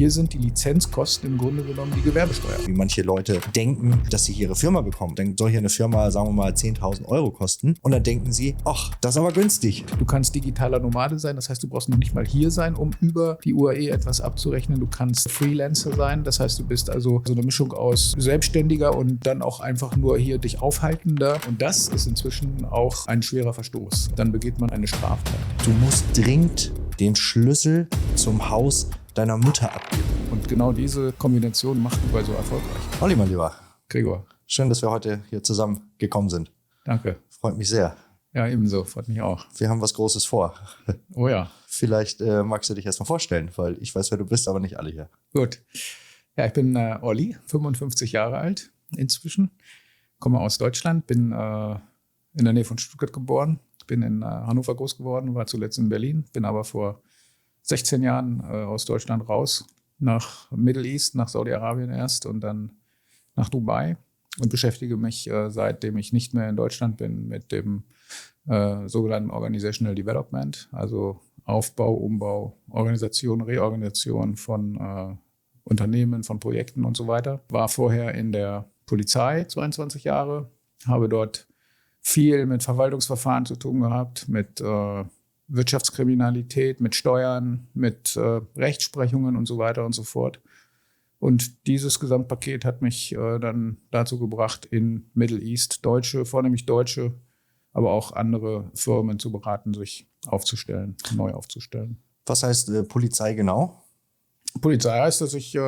Hier sind die Lizenzkosten im Grunde genommen die Gewerbesteuer. Wie manche Leute denken, dass sie hier ihre Firma bekommen. Dann soll hier eine Firma, sagen wir mal, 10.000 Euro kosten. Und dann denken sie, ach, das ist aber günstig. Du kannst digitaler Nomade sein, das heißt, du brauchst noch nicht mal hier sein, um über die UAE etwas abzurechnen. Du kannst Freelancer sein, das heißt, du bist also so eine Mischung aus Selbstständiger und dann auch einfach nur hier dich aufhaltender. Und das ist inzwischen auch ein schwerer Verstoß. Dann begeht man eine Straftat. Du musst dringend den Schlüssel zum Haus deiner Mutter abgeben. Und genau diese Kombination macht Dubai so erfolgreich. Olli, mein Lieber. Gregor. Schön, dass wir heute hier zusammen gekommen sind. Danke. Freut mich sehr. Ja, ebenso. Freut mich auch. Wir haben was Großes vor. Oh ja. Vielleicht magst du dich erstmal vorstellen, weil ich weiß, wer du bist, aber nicht alle hier. Gut. Ja, ich bin Olli, 55 Jahre alt inzwischen. Komme aus Deutschland, bin in der Nähe von Stuttgart geboren. Bin in Hannover groß geworden, war zuletzt in Berlin. Bin aber vor 16 Jahren aus Deutschland raus, nach Middle East, nach Saudi-Arabien erst und dann nach Dubai und beschäftige mich, seitdem ich nicht mehr in Deutschland bin, mit dem sogenannten Organizational Development, also Aufbau, Umbau, Organisation, Reorganisation von Unternehmen, von Projekten und so weiter. War vorher in der Polizei 22 Jahre, habe dort viel mit Verwaltungsverfahren zu tun gehabt, mit Wirtschaftskriminalität, mit Steuern, mit Rechtsprechungen und so weiter und so fort. Und dieses Gesamtpaket hat mich dann dazu gebracht, in Middle East vornehmlich deutsche, aber auch andere Firmen zu beraten, sich aufzustellen, neu aufzustellen. Was heißt Polizei genau? Polizei heißt, dass ich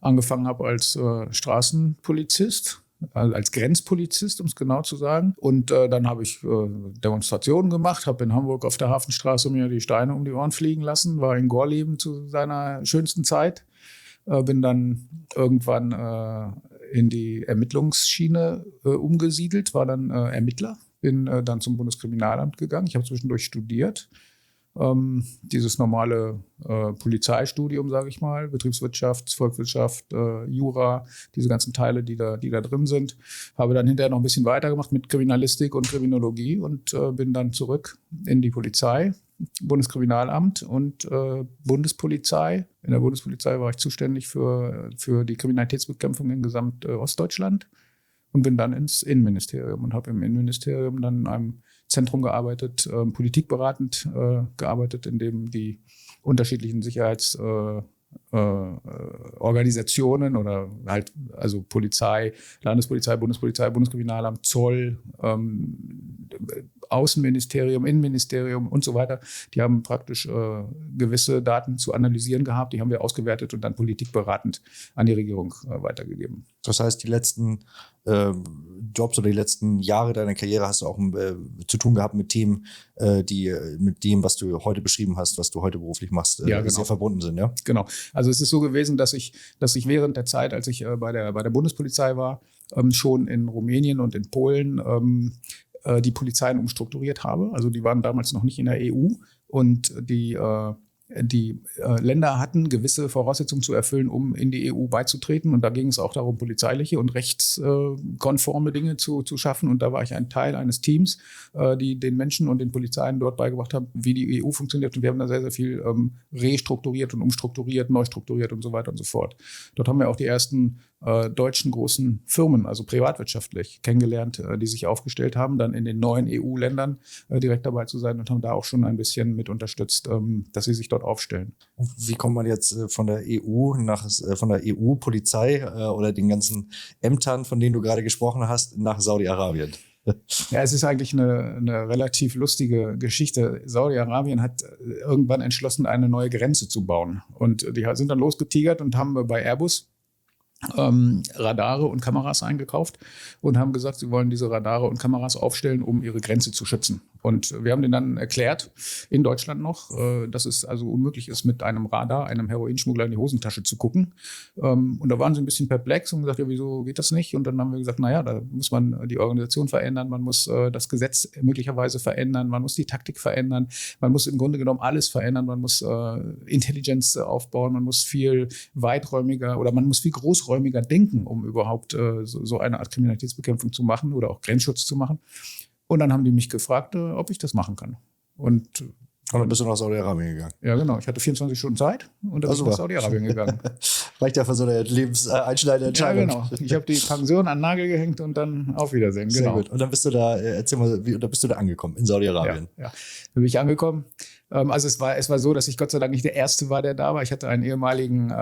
angefangen habe als Straßenpolizist, also als Grenzpolizist, um es genau zu sagen. Und dann habe ich Demonstrationen gemacht, habe in Hamburg auf der Hafenstraße mir die Steine um die Ohren fliegen lassen, war in Gorleben zu seiner schönsten Zeit. Bin dann irgendwann in die Ermittlungsschiene umgesiedelt, war dann Ermittler, bin dann zum Bundeskriminalamt gegangen. Ich habe zwischendurch studiert. Dieses normale Polizeistudium, sage ich mal, Betriebswirtschaft, Volkswirtschaft, Jura, diese ganzen Teile, die da drin sind. Habe dann hinterher noch ein bisschen weitergemacht mit Kriminalistik und Kriminologie und bin dann zurück in die Polizei, Bundeskriminalamt und Bundespolizei. In der Bundespolizei war ich zuständig für die Kriminalitätsbekämpfung in Ostdeutschland und bin dann ins Innenministerium und habe im Innenministerium dann in einem Zentrum gearbeitet, politikberatend gearbeitet, in dem die unterschiedlichen Sicherheitsorganisationen oder halt also Polizei, Landespolizei, Bundespolizei, Bundeskriminalamt, Zoll, Außenministerium, Innenministerium und so weiter. Die haben praktisch gewisse Daten zu analysieren gehabt. Die haben wir ausgewertet und dann politikberatend an die Regierung weitergegeben. Das heißt, die letzten Jobs oder die letzten Jahre deiner Karriere hast du auch zu tun gehabt mit Themen, die mit dem, was du heute beschrieben hast, was du heute beruflich machst, genau. Sehr verbunden sind, ja? Genau. Also es ist so gewesen, dass ich während der Zeit, als ich bei der Bundespolizei war, schon in Rumänien und in Polen die Polizeien umstrukturiert habe. Also die waren damals noch nicht in der EU und die Länder hatten gewisse Voraussetzungen zu erfüllen, um in die EU beizutreten. Und da ging es auch darum, polizeiliche und rechtskonforme Dinge zu schaffen. Und da war ich ein Teil eines Teams, die den Menschen und den Polizeien dort beigebracht haben, wie die EU funktioniert. Und wir haben da sehr, sehr viel restrukturiert und umstrukturiert, neu strukturiert und so weiter und so fort. Dort haben wir auch die ersten deutschen großen Firmen, also privatwirtschaftlich, kennengelernt, die sich aufgestellt haben, dann in den neuen EU-Ländern direkt dabei zu sein und haben da auch schon ein bisschen mit unterstützt, dass sie sich dort aufstellen. Wie kommt man jetzt von der EU von der EU-Polizei oder den ganzen Ämtern, von denen du gerade gesprochen hast, nach Saudi-Arabien? Ja, es ist eigentlich eine relativ lustige Geschichte. Saudi-Arabien hat irgendwann entschlossen, eine neue Grenze zu bauen. Und die sind dann losgetigert und haben bei Airbus Radare und Kameras eingekauft und haben gesagt, sie wollen diese Radare und Kameras aufstellen, um ihre Grenze zu schützen. Und wir haben denen dann erklärt, in Deutschland noch, dass es also unmöglich ist, mit einem Radar, einem Heroinschmuggler in die Hosentasche zu gucken. Und da waren sie ein bisschen perplex und gesagt, ja, wieso geht das nicht? Und dann haben wir gesagt, naja, da muss man die Organisation verändern, man muss das Gesetz möglicherweise verändern, man muss die Taktik verändern, man muss im Grunde genommen alles verändern, man muss Intelligenz aufbauen, man muss viel weiträumiger oder man muss viel großräumiger denken, um überhaupt so eine Art Kriminalitätsbekämpfung zu machen oder auch Grenzschutz zu machen. Und dann haben die mich gefragt, ob ich das machen kann. Und Und dann bist du nach Saudi-Arabien gegangen. Ja, genau. Ich hatte 24 Stunden Zeit und dann bin ich nach Saudi-Arabien gegangen. Reicht ja für so eine lebenseinschneidende Entscheidung. Ja, genau. Ich habe die Pension an den Nagel gehängt und dann auf Wiedersehen. Sehr Genau. gut. Und dann bist du da, erzähl mal, da bist du da angekommen in Saudi-Arabien. Ja. Da bin ich angekommen. Also es war so, dass ich Gott sei Dank nicht der Erste war, der da war. Ich hatte einen ehemaligen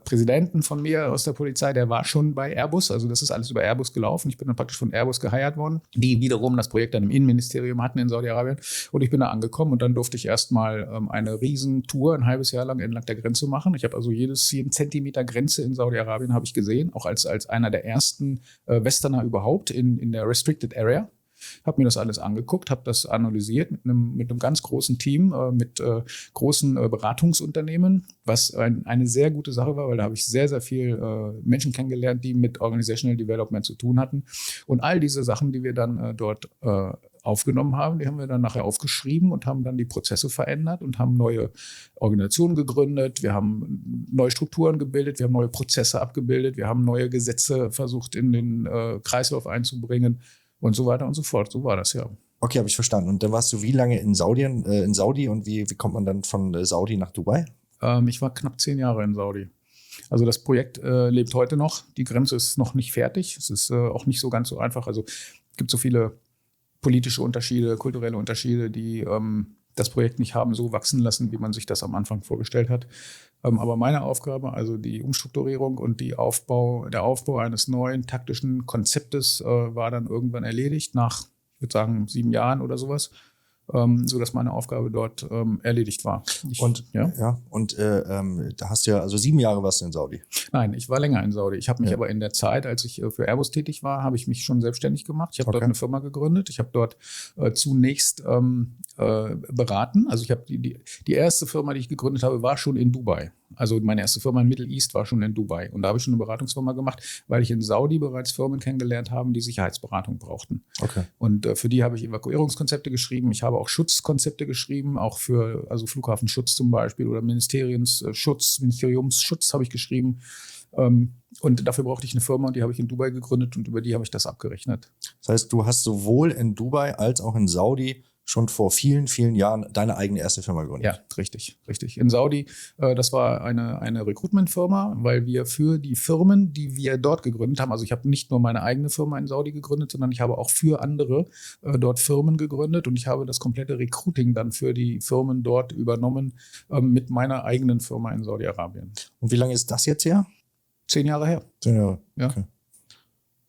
Präsidenten von mir aus der Polizei, der war schon bei Airbus. Also das ist alles über Airbus gelaufen. Ich bin dann praktisch von Airbus geheiert worden, die wiederum das Projekt dann im Innenministerium hatten in Saudi-Arabien. Und ich bin da angekommen und dann durfte ich erstmal eine Riesentour ein halbes Jahr lang entlang der Grenze machen. Ich habe also jeden Zentimeter Grenze in Saudi-Arabien habe ich gesehen, auch als einer der ersten Westerner überhaupt in der Restricted Area. Habe mir das alles angeguckt, habe das analysiert mit einem ganz großen Team, mit großen Beratungsunternehmen, was eine sehr gute Sache war, weil da habe ich sehr, sehr viel Menschen kennengelernt, die mit Organizational Development zu tun hatten. Und all diese Sachen, die wir dann dort aufgenommen haben, die haben wir dann nachher aufgeschrieben und haben dann die Prozesse verändert und haben neue Organisationen gegründet, wir haben neue Strukturen gebildet, wir haben neue Prozesse abgebildet, wir haben neue Gesetze versucht in den Kreislauf einzubringen. Und so weiter und so fort. So war das, ja. Okay, habe ich verstanden. Und dann warst du wie lange in Saudi und wie kommt man dann von Saudi nach Dubai? Ich war knapp 10 Jahre in Saudi. Also das Projekt lebt heute noch. Die Grenze ist noch nicht fertig. Es ist auch nicht so ganz so einfach. Also es gibt so viele politische Unterschiede, kulturelle Unterschiede, die das Projekt nicht haben so wachsen lassen, wie man sich das am Anfang vorgestellt hat. Aber meine Aufgabe, also die Umstrukturierung und der Aufbau eines neuen taktischen Konzeptes war dann irgendwann erledigt nach, ich würde sagen, 7 Jahren oder sowas, sodass meine Aufgabe dort erledigt war. Da hast du ja, also 7 Jahre warst du in Saudi. Nein, ich war länger in Saudi. Ich habe mich aber in der Zeit, als ich für Airbus tätig war, habe ich mich schon selbstständig gemacht. Ich habe dort eine Firma gegründet. Ich habe dort zunächst beraten. Also ich habe die erste Firma, die ich gegründet habe, war schon in Dubai. Also meine erste Firma in Middle East war schon in Dubai. Und da habe ich schon eine Beratungsfirma gemacht, weil ich in Saudi bereits Firmen kennengelernt habe, die Sicherheitsberatung brauchten. Okay. Und für die habe ich Evakuierungskonzepte geschrieben. Ich habe auch Schutzkonzepte geschrieben, auch für Flughafenschutz zum Beispiel oder Ministeriumsschutz habe ich geschrieben. Und dafür brauchte ich eine Firma und die habe ich in Dubai gegründet und über die habe ich das abgerechnet. Das heißt, du hast sowohl in Dubai als auch in Saudi schon vor vielen, vielen Jahren deine eigene erste Firma gegründet. Ja, richtig. In Saudi, das war eine Recruitment-Firma, weil wir für die Firmen, die wir dort gegründet haben, also ich habe nicht nur meine eigene Firma in Saudi gegründet, sondern ich habe auch für andere dort Firmen gegründet und ich habe das komplette Recruiting dann für die Firmen dort übernommen mit meiner eigenen Firma in Saudi-Arabien. Und wie lange ist das jetzt her? 10 Jahre her. 10 Jahre. Ja. Okay.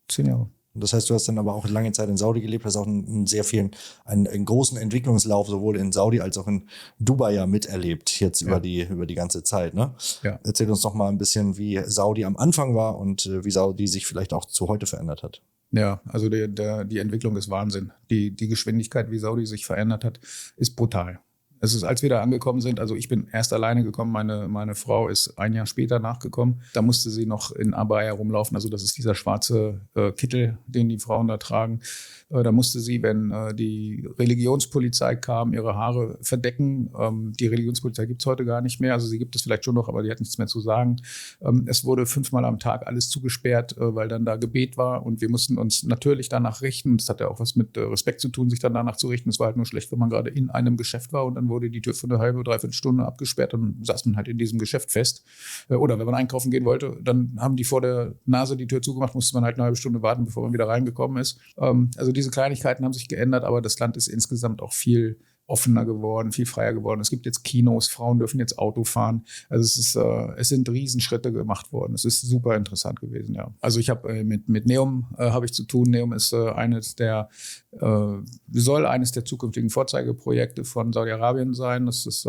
10 Jahre. Und das heißt, du hast dann aber auch lange Zeit in Saudi gelebt, hast auch einen großen Entwicklungslauf sowohl in Saudi als auch in Dubai ja miterlebt, jetzt über die ganze Zeit. Ne? Ja. Erzähl uns doch mal ein bisschen, wie Saudi am Anfang war und wie Saudi sich vielleicht auch zu heute verändert hat. Ja, also die Entwicklung ist Wahnsinn. Die Geschwindigkeit, wie Saudi sich verändert hat, ist brutal. Es ist, als wir da angekommen sind, also ich bin erst alleine gekommen, meine Frau ist 1 Jahr später nachgekommen. Da musste sie noch in Abaya rumlaufen, also das ist dieser schwarze Kittel, den die Frauen da tragen. Da musste sie, wenn die Religionspolizei kam, ihre Haare verdecken. Die Religionspolizei gibt es heute gar nicht mehr, also sie gibt es vielleicht schon noch, aber die hat nichts mehr zu sagen. Es wurde 5-mal am Tag alles zugesperrt, weil dann da Gebet war und wir mussten uns natürlich danach richten. Das hat ja auch was mit Respekt zu tun, sich dann danach zu richten. Es war halt nur schlecht, wenn man gerade in einem Geschäft war und dann wurde die Tür für eine halbe, 3/4 Stunde abgesperrt, dann saß man halt in diesem Geschäft fest. Oder wenn man einkaufen gehen wollte, dann haben die vor der Nase die Tür zugemacht, musste man halt eine halbe Stunde warten, bevor man wieder reingekommen ist. Also diese Kleinigkeiten haben sich geändert, aber das Land ist insgesamt auch viel offener geworden, viel freier geworden. Es gibt jetzt Kinos, Frauen dürfen jetzt Auto fahren. Also es sind Riesenschritte gemacht worden. Es ist super interessant gewesen, ja. Also ich habe mit Neom habe ich zu tun. Neom ist soll eines der zukünftigen Vorzeigeprojekte von Saudi-Arabien sein. Das ist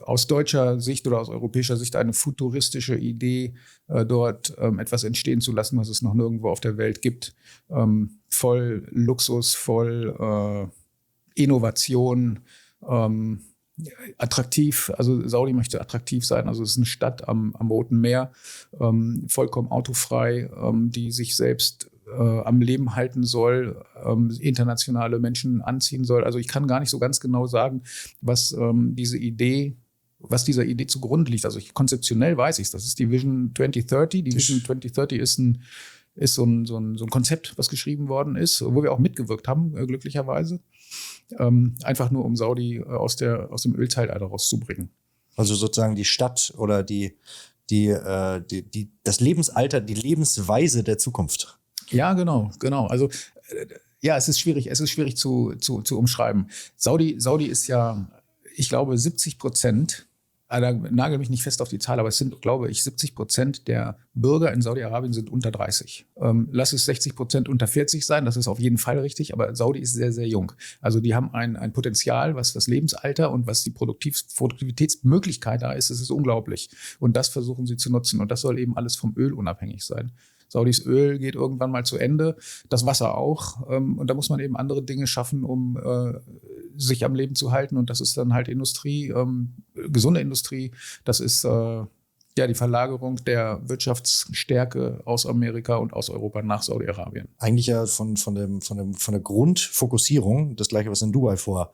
aus deutscher Sicht oder aus europäischer Sicht eine futuristische Idee, dort etwas entstehen zu lassen, was es noch nirgendwo auf der Welt gibt. Voll Luxus, voll Innovation, attraktiv. Also Saudi möchte attraktiv sein. Also es ist eine Stadt am Roten Meer, vollkommen autofrei, die sich selbst am Leben halten soll, internationale Menschen anziehen soll. Also ich kann gar nicht so ganz genau sagen, was dieser Idee zugrunde liegt. Also konzeptionell weiß ich es. Das ist die Vision 2030. Die Vision 2030 ist ist so ein Konzept, was geschrieben worden ist, wo wir auch mitgewirkt haben, glücklicherweise. Einfach nur, um Saudi aus dem Ölzeitalter rauszubringen. Also sozusagen die Stadt oder das Lebensalter, die Lebensweise der Zukunft. Ja, genau. Also ja, es ist schwierig zu umschreiben. Saudi ist ja, ich glaube, 70%. Da nagel mich nicht fest auf die Zahl, aber es sind, glaube ich, 70% der Bürger in Saudi-Arabien sind unter 30. Lass es 60% unter 40 sein, das ist auf jeden Fall richtig, aber Saudi ist sehr, sehr jung. Also die haben ein Potenzial, was das Lebensalter und was die Produktivitätsmöglichkeit da ist, das ist unglaublich. Und das versuchen sie zu nutzen und das soll eben alles vom Öl unabhängig sein. Saudis Öl geht irgendwann mal zu Ende, das Wasser auch. Und da muss man eben andere Dinge schaffen, um sich am Leben zu halten. Und das ist dann halt Industrie, gesunde Industrie. Das ist die Verlagerung der Wirtschaftsstärke aus Amerika und aus Europa nach Saudi-Arabien. Eigentlich ja von der Grundfokussierung das Gleiche, was in Dubai vor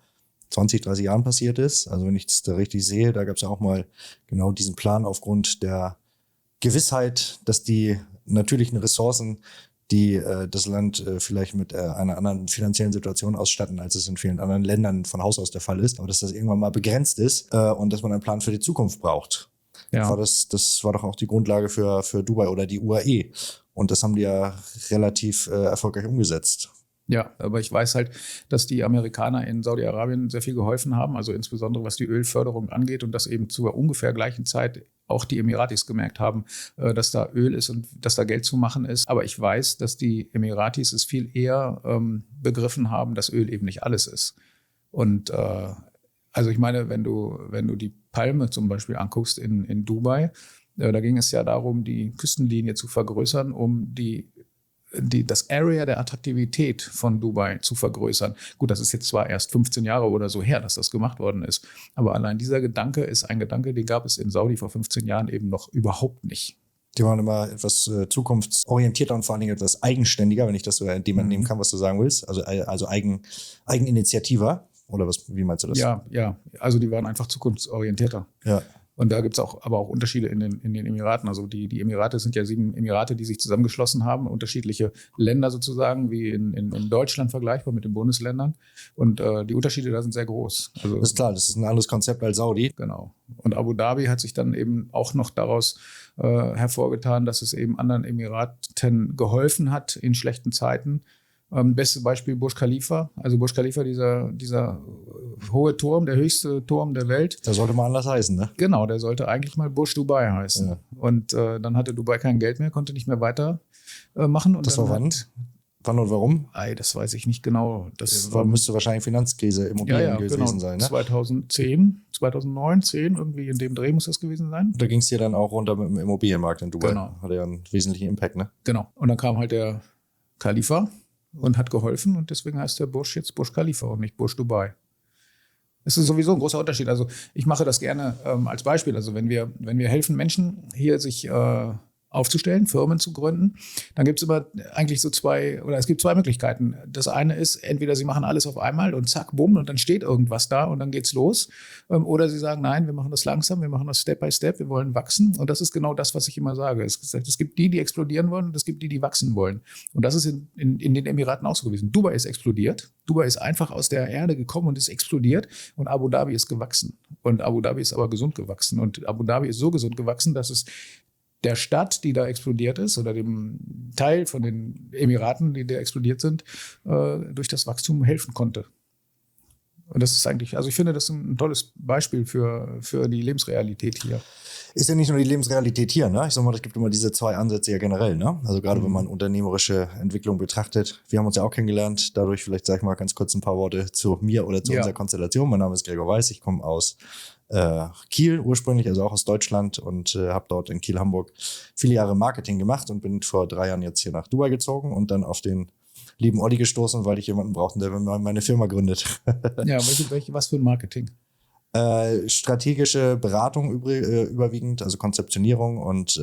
20, 30 Jahren passiert ist. Also wenn ich das da richtig sehe, da gab es ja auch mal genau diesen Plan aufgrund der Gewissheit, dass die natürlichen Ressourcen, die das Land vielleicht mit einer anderen finanziellen Situation ausstatten, als es in vielen anderen Ländern von Haus aus der Fall ist, aber dass das irgendwann mal begrenzt ist und dass man einen Plan für die Zukunft braucht. Ja. Das war doch auch die Grundlage für Dubai oder die UAE. Und das haben die ja relativ erfolgreich umgesetzt. Ja, aber ich weiß halt, dass die Amerikaner in Saudi-Arabien sehr viel geholfen haben, also insbesondere was die Ölförderung angeht und dass eben zur ungefähr gleichen Zeit auch die Emiratis gemerkt haben, dass da Öl ist und dass da Geld zu machen ist. Aber ich weiß, dass die Emiratis es viel eher begriffen haben, dass Öl eben nicht alles ist. Und also ich meine, wenn du die Palme zum Beispiel anguckst in Dubai, da ging es ja darum, die Küstenlinie zu vergrößern, um das Area der Attraktivität von Dubai zu vergrößern. Gut, das ist jetzt zwar erst 15 Jahre oder so her, dass das gemacht worden ist, aber allein dieser Gedanke ist ein Gedanke, den gab es in Saudi vor 15 Jahren eben noch überhaupt nicht. Die waren immer etwas zukunftsorientierter und vor allen Dingen etwas eigenständiger, wenn ich das so entnehmen kann, was du sagen willst. Also Eigeninitiativer oder wie meinst du das? Ja, also die waren einfach zukunftsorientierter. Ja. Und da gibt es aber auch Unterschiede in den Emiraten. Also die Emirate sind ja 7 Emirate, die sich zusammengeschlossen haben, unterschiedliche Länder sozusagen, wie in Deutschland vergleichbar mit den Bundesländern. Und die Unterschiede da sind sehr groß. Also, das ist klar, das ist ein anderes Konzept als Saudi. Genau. Und Abu Dhabi hat sich dann eben auch noch daraus hervorgetan, dass es eben anderen Emiraten geholfen hat in schlechten Zeiten. Bestes Beispiel Burj Khalifa. Also Burj Khalifa, dieser hohe Turm, der höchste Turm der Welt. Der sollte mal anders heißen, ne? Genau, der sollte eigentlich mal Burj Dubai heißen. Ja. Und dann hatte Dubai kein Geld mehr, konnte nicht mehr weiter machen. Und das war wann? Wann und warum? Das weiß ich nicht genau. Das müsste wahrscheinlich Finanzkrise Immobilien gewesen sein, ne? 2010, 2009, 10, irgendwie in dem Dreh muss das gewesen sein. Da ging es dir dann auch runter mit dem Immobilienmarkt in Dubai. Genau. Hatte ja einen wesentlichen Impact, ne? Genau. Und dann kam halt der Khalifa und hat geholfen und deswegen heißt der Burj jetzt Burj Khalifa und nicht Burj Dubai. Es ist sowieso ein großer Unterschied. Also ich mache das gerne als Beispiel. Also wenn wir helfen Menschen hier sich aufzustellen, Firmen zu gründen, dann gibt es immer eigentlich es gibt zwei Möglichkeiten. Das eine ist, entweder sie machen alles auf einmal und zack, bumm, und dann steht irgendwas da und dann geht's los. Oder sie sagen, nein, wir machen das langsam, wir machen das Step by Step, wir wollen wachsen. Und das ist genau das, was ich immer sage. Es gibt die explodieren wollen und es gibt die wachsen wollen. Und das ist in den Emiraten auch so gewesen. Dubai ist explodiert. Dubai ist einfach aus der Erde gekommen und ist explodiert. Und Abu Dhabi ist gewachsen. Und Abu Dhabi ist aber gesund gewachsen. Und Abu Dhabi ist so gesund gewachsen, dass es der Stadt, die da explodiert ist, oder dem Teil von den Emiraten, die da explodiert sind, durch das Wachstum helfen konnte. Und das ist eigentlich, also ich finde, das ist ein tolles Beispiel für die Lebensrealität hier. Ist ja nicht nur die Lebensrealität hier, ne? Ich sag mal, es gibt immer diese zwei Ansätze ja generell, ne? Also gerade wenn man unternehmerische Entwicklung betrachtet. Wir haben uns ja auch kennengelernt. Dadurch vielleicht sage ich mal ganz kurz ein paar Worte zu mir oder zu unserer Konstellation. Mein Name ist Gregor Weiß. Ich komme aus Kiel ursprünglich, also auch aus Deutschland und habe dort in Kiel, Hamburg viele Jahre Marketing gemacht und bin vor 3 Jahren jetzt hier nach Dubai gezogen und dann auf den lieben Olli gestoßen, weil ich jemanden brauchte, der meine Firma gründet. Ja, was für ein Marketing? Strategische Beratung überwiegend, also Konzeptionierung und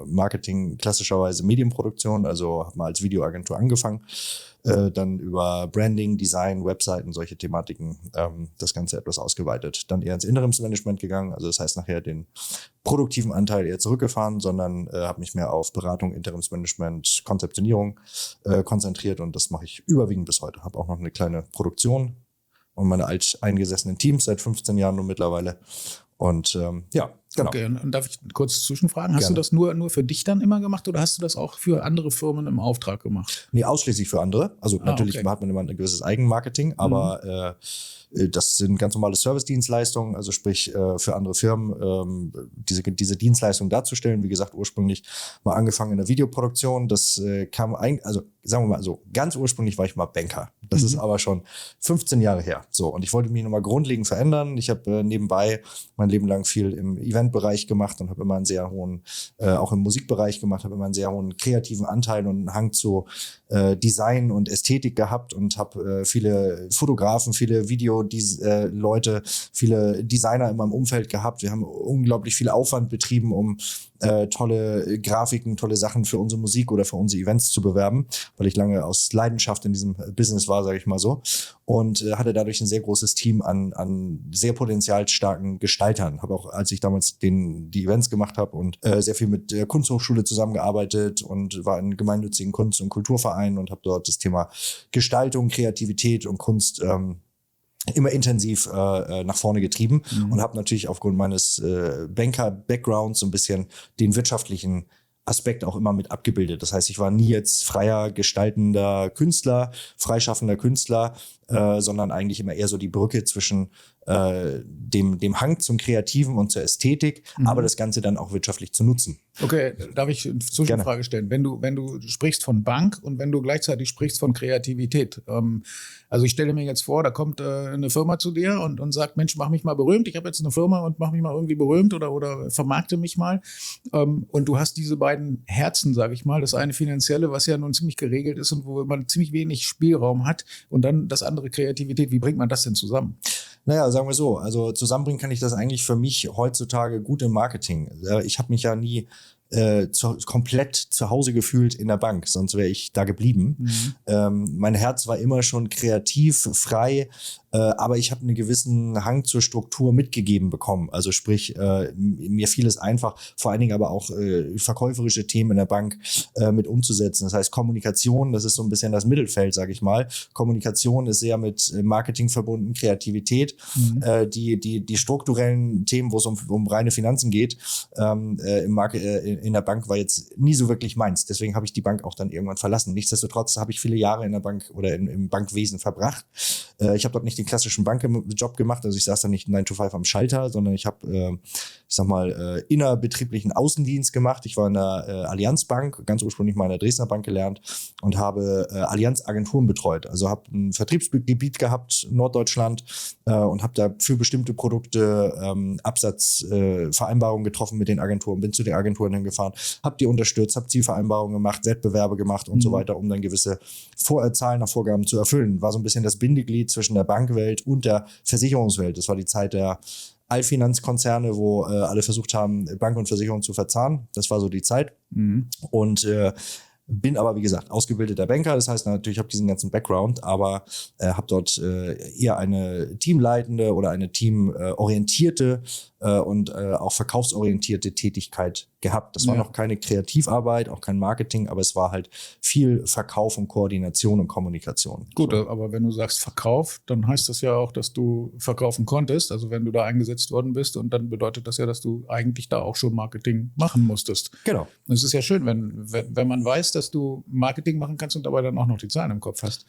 Marketing, klassischerweise Medienproduktion, also habe mal als Videoagentur angefangen, dann über Branding, Design, Webseiten, solche Thematiken das Ganze etwas ausgeweitet. Dann eher ins Interimsmanagement gegangen, also das heißt nachher den produktiven Anteil eher zurückgefahren, sondern habe mich mehr auf Beratung, Interimsmanagement, Konzeptionierung konzentriert und das mache ich überwiegend bis heute. Habe auch noch eine kleine Produktion und meine alteingesessenen Teams seit 15 Jahren nun mittlerweile. Und ja, genau. Okay, und darf ich kurz zwischenfragen? Hast Gerne. du das nur für dich dann immer gemacht oder hast du das auch für andere Firmen im Auftrag gemacht? Nee, ausschließlich für andere. Also natürlich okay. hat man immer ein gewisses Eigenmarketing, aber das sind ganz normale Service-Dienstleistungen, also sprich für andere Firmen diese Dienstleistung darzustellen. Wie gesagt, ursprünglich mal angefangen in der Videoproduktion. Das kam also sagen wir mal so, ganz ursprünglich war ich mal Banker. Das ist aber schon 15 Jahre her. So, und ich wollte mich nochmal grundlegend verändern. Ich habe nebenbei mein Leben lang viel im Eventbereich gemacht und habe immer einen sehr hohen, auch im Musikbereich gemacht, habe immer einen sehr hohen kreativen Anteil und einen Hang zu Design und Ästhetik gehabt und habe viele Fotografen, viele Leute, viele Designer in meinem Umfeld gehabt. Wir haben unglaublich viel Aufwand betrieben, um tolle Grafiken, tolle Sachen für unsere Musik oder für unsere Events zu bewerben, weil ich lange aus Leidenschaft in diesem Business war, sage ich mal so, und hatte dadurch ein sehr großes Team an sehr potenzialstarken Gestaltern. Habe auch, als ich damals die Events gemacht habe und sehr viel mit der Kunsthochschule zusammengearbeitet und war in gemeinnützigen Kunst- und Kulturvereinen und habe dort das Thema Gestaltung, Kreativität und Kunst immer intensiv nach vorne getrieben und habe natürlich aufgrund meines Banker-Backgrounds so ein bisschen den wirtschaftlichen Aspekt auch immer mit abgebildet. Das heißt, ich war nie jetzt freier, gestaltender Künstler, freischaffender Künstler, sondern eigentlich immer eher so die Brücke zwischen dem Hang zum Kreativen und zur Ästhetik, aber das Ganze dann auch wirtschaftlich zu nutzen. Okay, darf ich eine Zwischenfrage stellen? Wenn du sprichst von Bank und wenn du gleichzeitig sprichst von Kreativität, also ich stelle mir jetzt vor, da kommt eine Firma zu dir und sagt, Mensch, mach mich mal berühmt, ich habe jetzt eine Firma und mach mich mal irgendwie berühmt oder vermarkte mich mal, und du hast diese beiden Herzen, sage ich mal, das eine finanzielle, was ja nun ziemlich geregelt ist und wo man ziemlich wenig Spielraum hat und dann das andere Kreativität. Wie bringt man das denn zusammen? Naja, sagen wir so, also zusammenbringen kann ich das eigentlich für mich heutzutage gut im Marketing. Ich habe mich ja nie komplett zu Hause gefühlt in der Bank, sonst wäre ich da geblieben. Mein Herz war immer schon kreativ, frei, aber ich habe einen gewissen Hang zur Struktur mitgegeben bekommen. Also sprich, mir fiel es einfach, vor allen Dingen aber auch verkäuferische Themen in der Bank mit umzusetzen. Das heißt, Kommunikation, das ist so ein bisschen das Mittelfeld, sage ich mal. Kommunikation ist sehr mit Marketing verbunden, Kreativität. Die strukturellen Themen, wo es um reine Finanzen geht, in der Bank war jetzt nie so wirklich meins. Deswegen habe ich die Bank auch dann irgendwann verlassen. Nichtsdestotrotz habe ich viele Jahre in der Bank oder im Bankwesen verbracht. Ich habe dort nicht den klassischen Bankjob gemacht, also ich saß da nicht 9 to 5 am Schalter, sondern ich habe, innerbetrieblichen Außendienst gemacht. Ich war in der Allianz-Bank, ganz ursprünglich mal in der Dresdner Bank gelernt und habe Allianz-Agenturen betreut. Also habe ein Vertriebsgebiet gehabt, Norddeutschland, und habe da für bestimmte Produkte Absatzvereinbarungen getroffen mit den Agenturen, bin zu den Agenturen hingefahren, habe die unterstützt, habe Zielvereinbarungen gemacht, Wettbewerbe gemacht und so weiter, um dann gewisse Zahlen nach Vorgaben zu erfüllen. War so ein bisschen das Bindeglied zwischen der Bankwelt und der Versicherungswelt. Das war die Zeit der Allfinanzkonzerne, wo alle versucht haben, Bank und Versicherung zu verzahnen. Das war so die Zeit. Und bin aber, wie gesagt, ausgebildeter Banker. Das heißt natürlich, habe diesen ganzen Background, aber habe dort eher eine teamleitende oder eine teamorientierte und auch verkaufsorientierte Tätigkeit gehabt. Das war noch keine Kreativarbeit, auch kein Marketing, aber es war halt viel Verkauf und Koordination und Kommunikation. Gut, aber wenn du sagst Verkauf, dann heißt das ja auch, dass du verkaufen konntest. Also wenn du da eingesetzt worden bist, und dann bedeutet das ja, dass du eigentlich da auch schon Marketing machen musstest. Genau. Und es ist ja schön, wenn man weiß, dass du Marketing machen kannst und dabei dann auch noch die Zahlen im Kopf hast.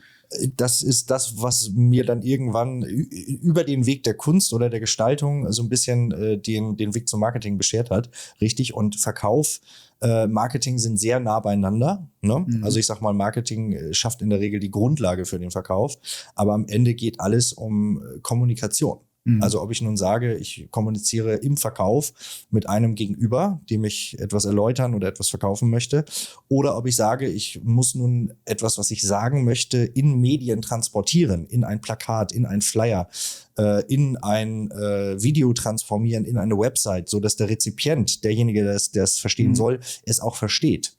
Das ist das, was mir dann irgendwann über den Weg der Kunst oder der Gestaltung so ein bisschen den Weg zum Marketing beschert hat. Richtig. Und Verkauf, Marketing sind sehr nah beieinander. Ne? Also ich sag mal, Marketing schafft in der Regel die Grundlage für den Verkauf. Aber am Ende geht alles um Kommunikation. Also ob ich nun sage, ich kommuniziere im Verkauf mit einem Gegenüber, dem ich etwas erläutern oder etwas verkaufen möchte, oder ob ich sage, ich muss nun etwas, was ich sagen möchte, in Medien transportieren, in ein Plakat, in ein Flyer, in ein Video transformieren, in eine Website, so dass der Rezipient, derjenige, der es verstehen soll, es auch versteht.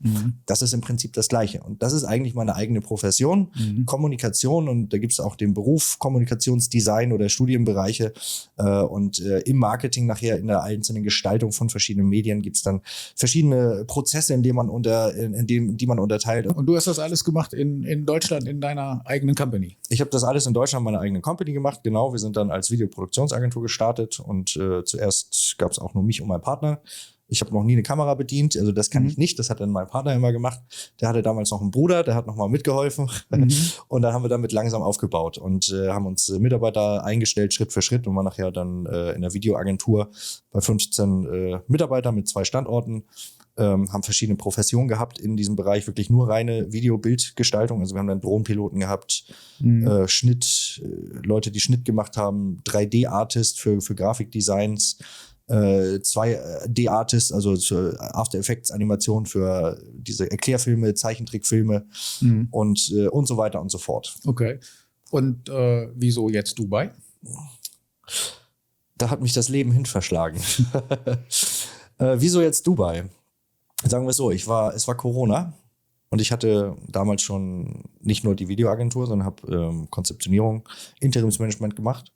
Das ist im Prinzip das Gleiche. Und das ist eigentlich meine eigene Profession, Kommunikation. Und da gibt es auch den Beruf Kommunikationsdesign oder Studienbereiche. Und im Marketing nachher, in der einzelnen Gestaltung von verschiedenen Medien, gibt es dann verschiedene Prozesse, die man unterteilt. Und du hast das alles gemacht in Deutschland, in deiner eigenen Company? Ich habe das alles in Deutschland, meine eigene Company gemacht. Genau, wir sind dann als Videoproduktionsagentur gestartet und zuerst gab es auch nur mich und meinen Partner. Ich habe noch nie eine Kamera bedient, also das kann ich nicht, das hat dann mein Partner immer gemacht. Der hatte damals noch einen Bruder, der hat nochmal mitgeholfen und dann haben wir damit langsam aufgebaut und haben uns Mitarbeiter eingestellt, Schritt für Schritt und waren nachher dann in der Videoagentur bei 15 Mitarbeitern mit 2 Standorten. Haben verschiedene Professionen gehabt in diesem Bereich, wirklich nur reine Video-Bildgestaltung. Also wir haben dann Drohnenpiloten gehabt, Schnitt, Leute, die Schnitt gemacht haben, 3D-Artist für Grafikdesigns, 2D-Artist, also After Effects Animation für diese Erklärfilme, Zeichentrickfilme und so weiter und so fort. Okay. Und wieso jetzt Dubai? Da hat mich das Leben hin verschlagen. Wieso jetzt Dubai? Sagen wir es so, es war Corona und ich hatte damals schon nicht nur die Videoagentur, sondern habe Konzeptionierung, Interimsmanagement gemacht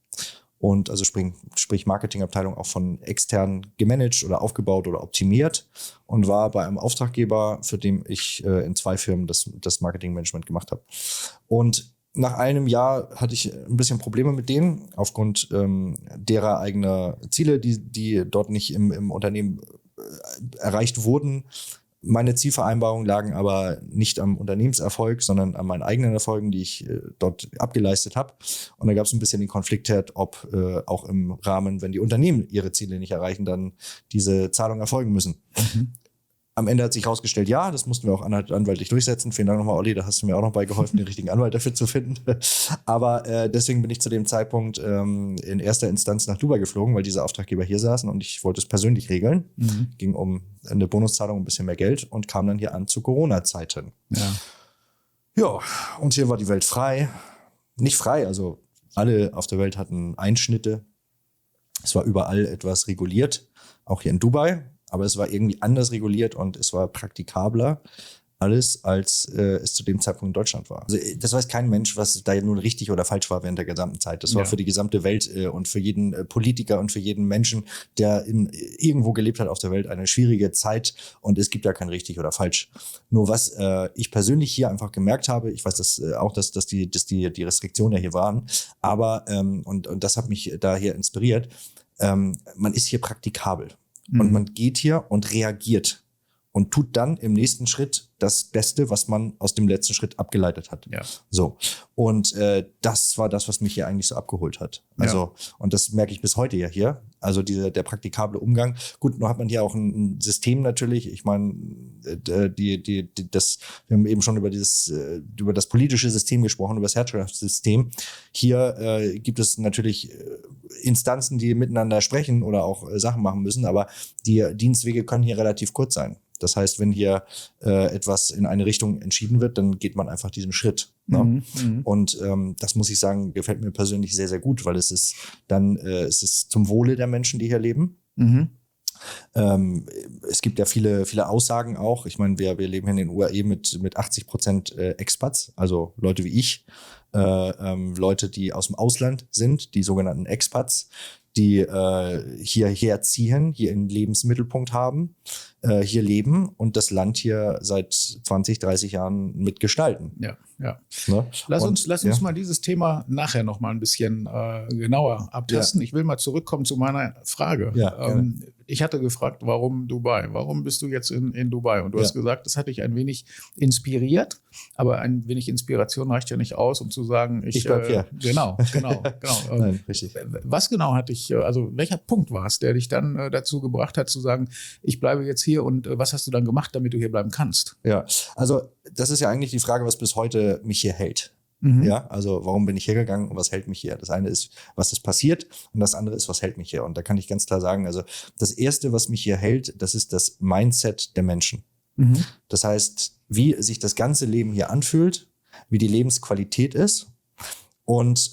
und also sprich Marketingabteilung auch von extern gemanagt oder aufgebaut oder optimiert und war bei einem Auftraggeber, für den ich in 2 Firmen das Marketingmanagement gemacht habe. Und nach einem Jahr hatte ich ein bisschen Probleme mit denen aufgrund derer eigener Ziele, die dort nicht im Unternehmen erreicht wurden. Meine Zielvereinbarungen lagen aber nicht am Unternehmenserfolg, sondern an meinen eigenen Erfolgen, die ich dort abgeleistet habe. Und da gab es ein bisschen den Konfliktherd, ob auch im Rahmen, wenn die Unternehmen ihre Ziele nicht erreichen, dann diese Zahlungen erfolgen müssen. Am Ende hat sich herausgestellt, ja, das mussten wir auch anwaltlich durchsetzen. Vielen Dank nochmal, Olli, da hast du mir auch noch bei geholfen, den richtigen Anwalt dafür zu finden. Aber deswegen bin ich zu dem Zeitpunkt in erster Instanz nach Dubai geflogen, weil diese Auftraggeber hier saßen und ich wollte es persönlich regeln. Ging um eine Bonuszahlung, ein bisschen mehr Geld und kam dann hier an zu Corona-Zeiten. Ja, und hier war die Welt frei. Nicht frei, also alle auf der Welt hatten Einschnitte. Es war überall etwas reguliert, auch hier in Dubai. Aber es war irgendwie anders reguliert und es war praktikabler alles, als es zu dem Zeitpunkt in Deutschland war. Also, das weiß kein Mensch, was da nun richtig oder falsch war während der gesamten Zeit. Das war für die gesamte Welt und für jeden Politiker und für jeden Menschen, der irgendwo gelebt hat auf der Welt, eine schwierige Zeit und es gibt da kein richtig oder falsch. Nur was ich persönlich hier einfach gemerkt habe, ich weiß dass die Restriktionen ja hier waren, aber und das hat mich da hier inspiriert, man ist hier praktikabel. Und man geht hier und reagiert und tut dann im nächsten Schritt das Beste, was man aus dem letzten Schritt abgeleitet hat. Ja. So. Und das war das, was mich hier eigentlich so abgeholt hat. Also, und das merke ich bis heute ja hier. Also der praktikable Umgang. Gut, nur hat man hier auch ein System natürlich. Ich meine, wir haben eben schon über das politische System gesprochen, über das Herrschaftssystem. Hier gibt es natürlich Instanzen, die miteinander sprechen oder auch Sachen machen müssen, aber die Dienstwege können hier relativ kurz sein. Das heißt, wenn hier etwas in eine Richtung entschieden wird, dann geht man einfach diesen Schritt. Ne? Und das muss ich sagen, gefällt mir persönlich sehr, sehr gut, weil es ist zum Wohle der Menschen, die hier leben. Es gibt ja viele, viele Aussagen auch. Ich meine, wir leben hier in den UAE mit 80% Expats, also Leute wie ich, Leute, die aus dem Ausland sind, die sogenannten Expats, die hierher ziehen, hier einen Lebensmittelpunkt haben, hier leben und das Land hier seit 20, 30 Jahren mitgestalten. Ja. Ne? Lass uns mal dieses Thema nachher noch mal ein bisschen genauer abtasten. Ich will mal zurückkommen zu meiner Frage. Ich hatte gefragt, warum Dubai? Warum bist du jetzt in Dubai? Und du hast gesagt, das hat dich ein wenig inspiriert, aber ein wenig Inspiration reicht ja nicht aus, um zu sagen, ich bleib hier. Genau. Nein, richtig. Was genau hat dich, also welcher Punkt war es, der dich dann dazu gebracht hat, zu sagen, ich bleibe jetzt hier und was hast du dann gemacht, damit du hier bleiben kannst? Ja, also das ist ja eigentlich die Frage, was bis heute mich hier hält. Ja, also warum bin ich hergegangen und was hält mich hier? Das eine ist, was ist passiert und das andere ist, was hält mich hier? Und da kann ich ganz klar sagen, also das Erste, was mich hier hält, das ist das Mindset der Menschen. Das heißt, wie sich das ganze Leben hier anfühlt, wie die Lebensqualität ist und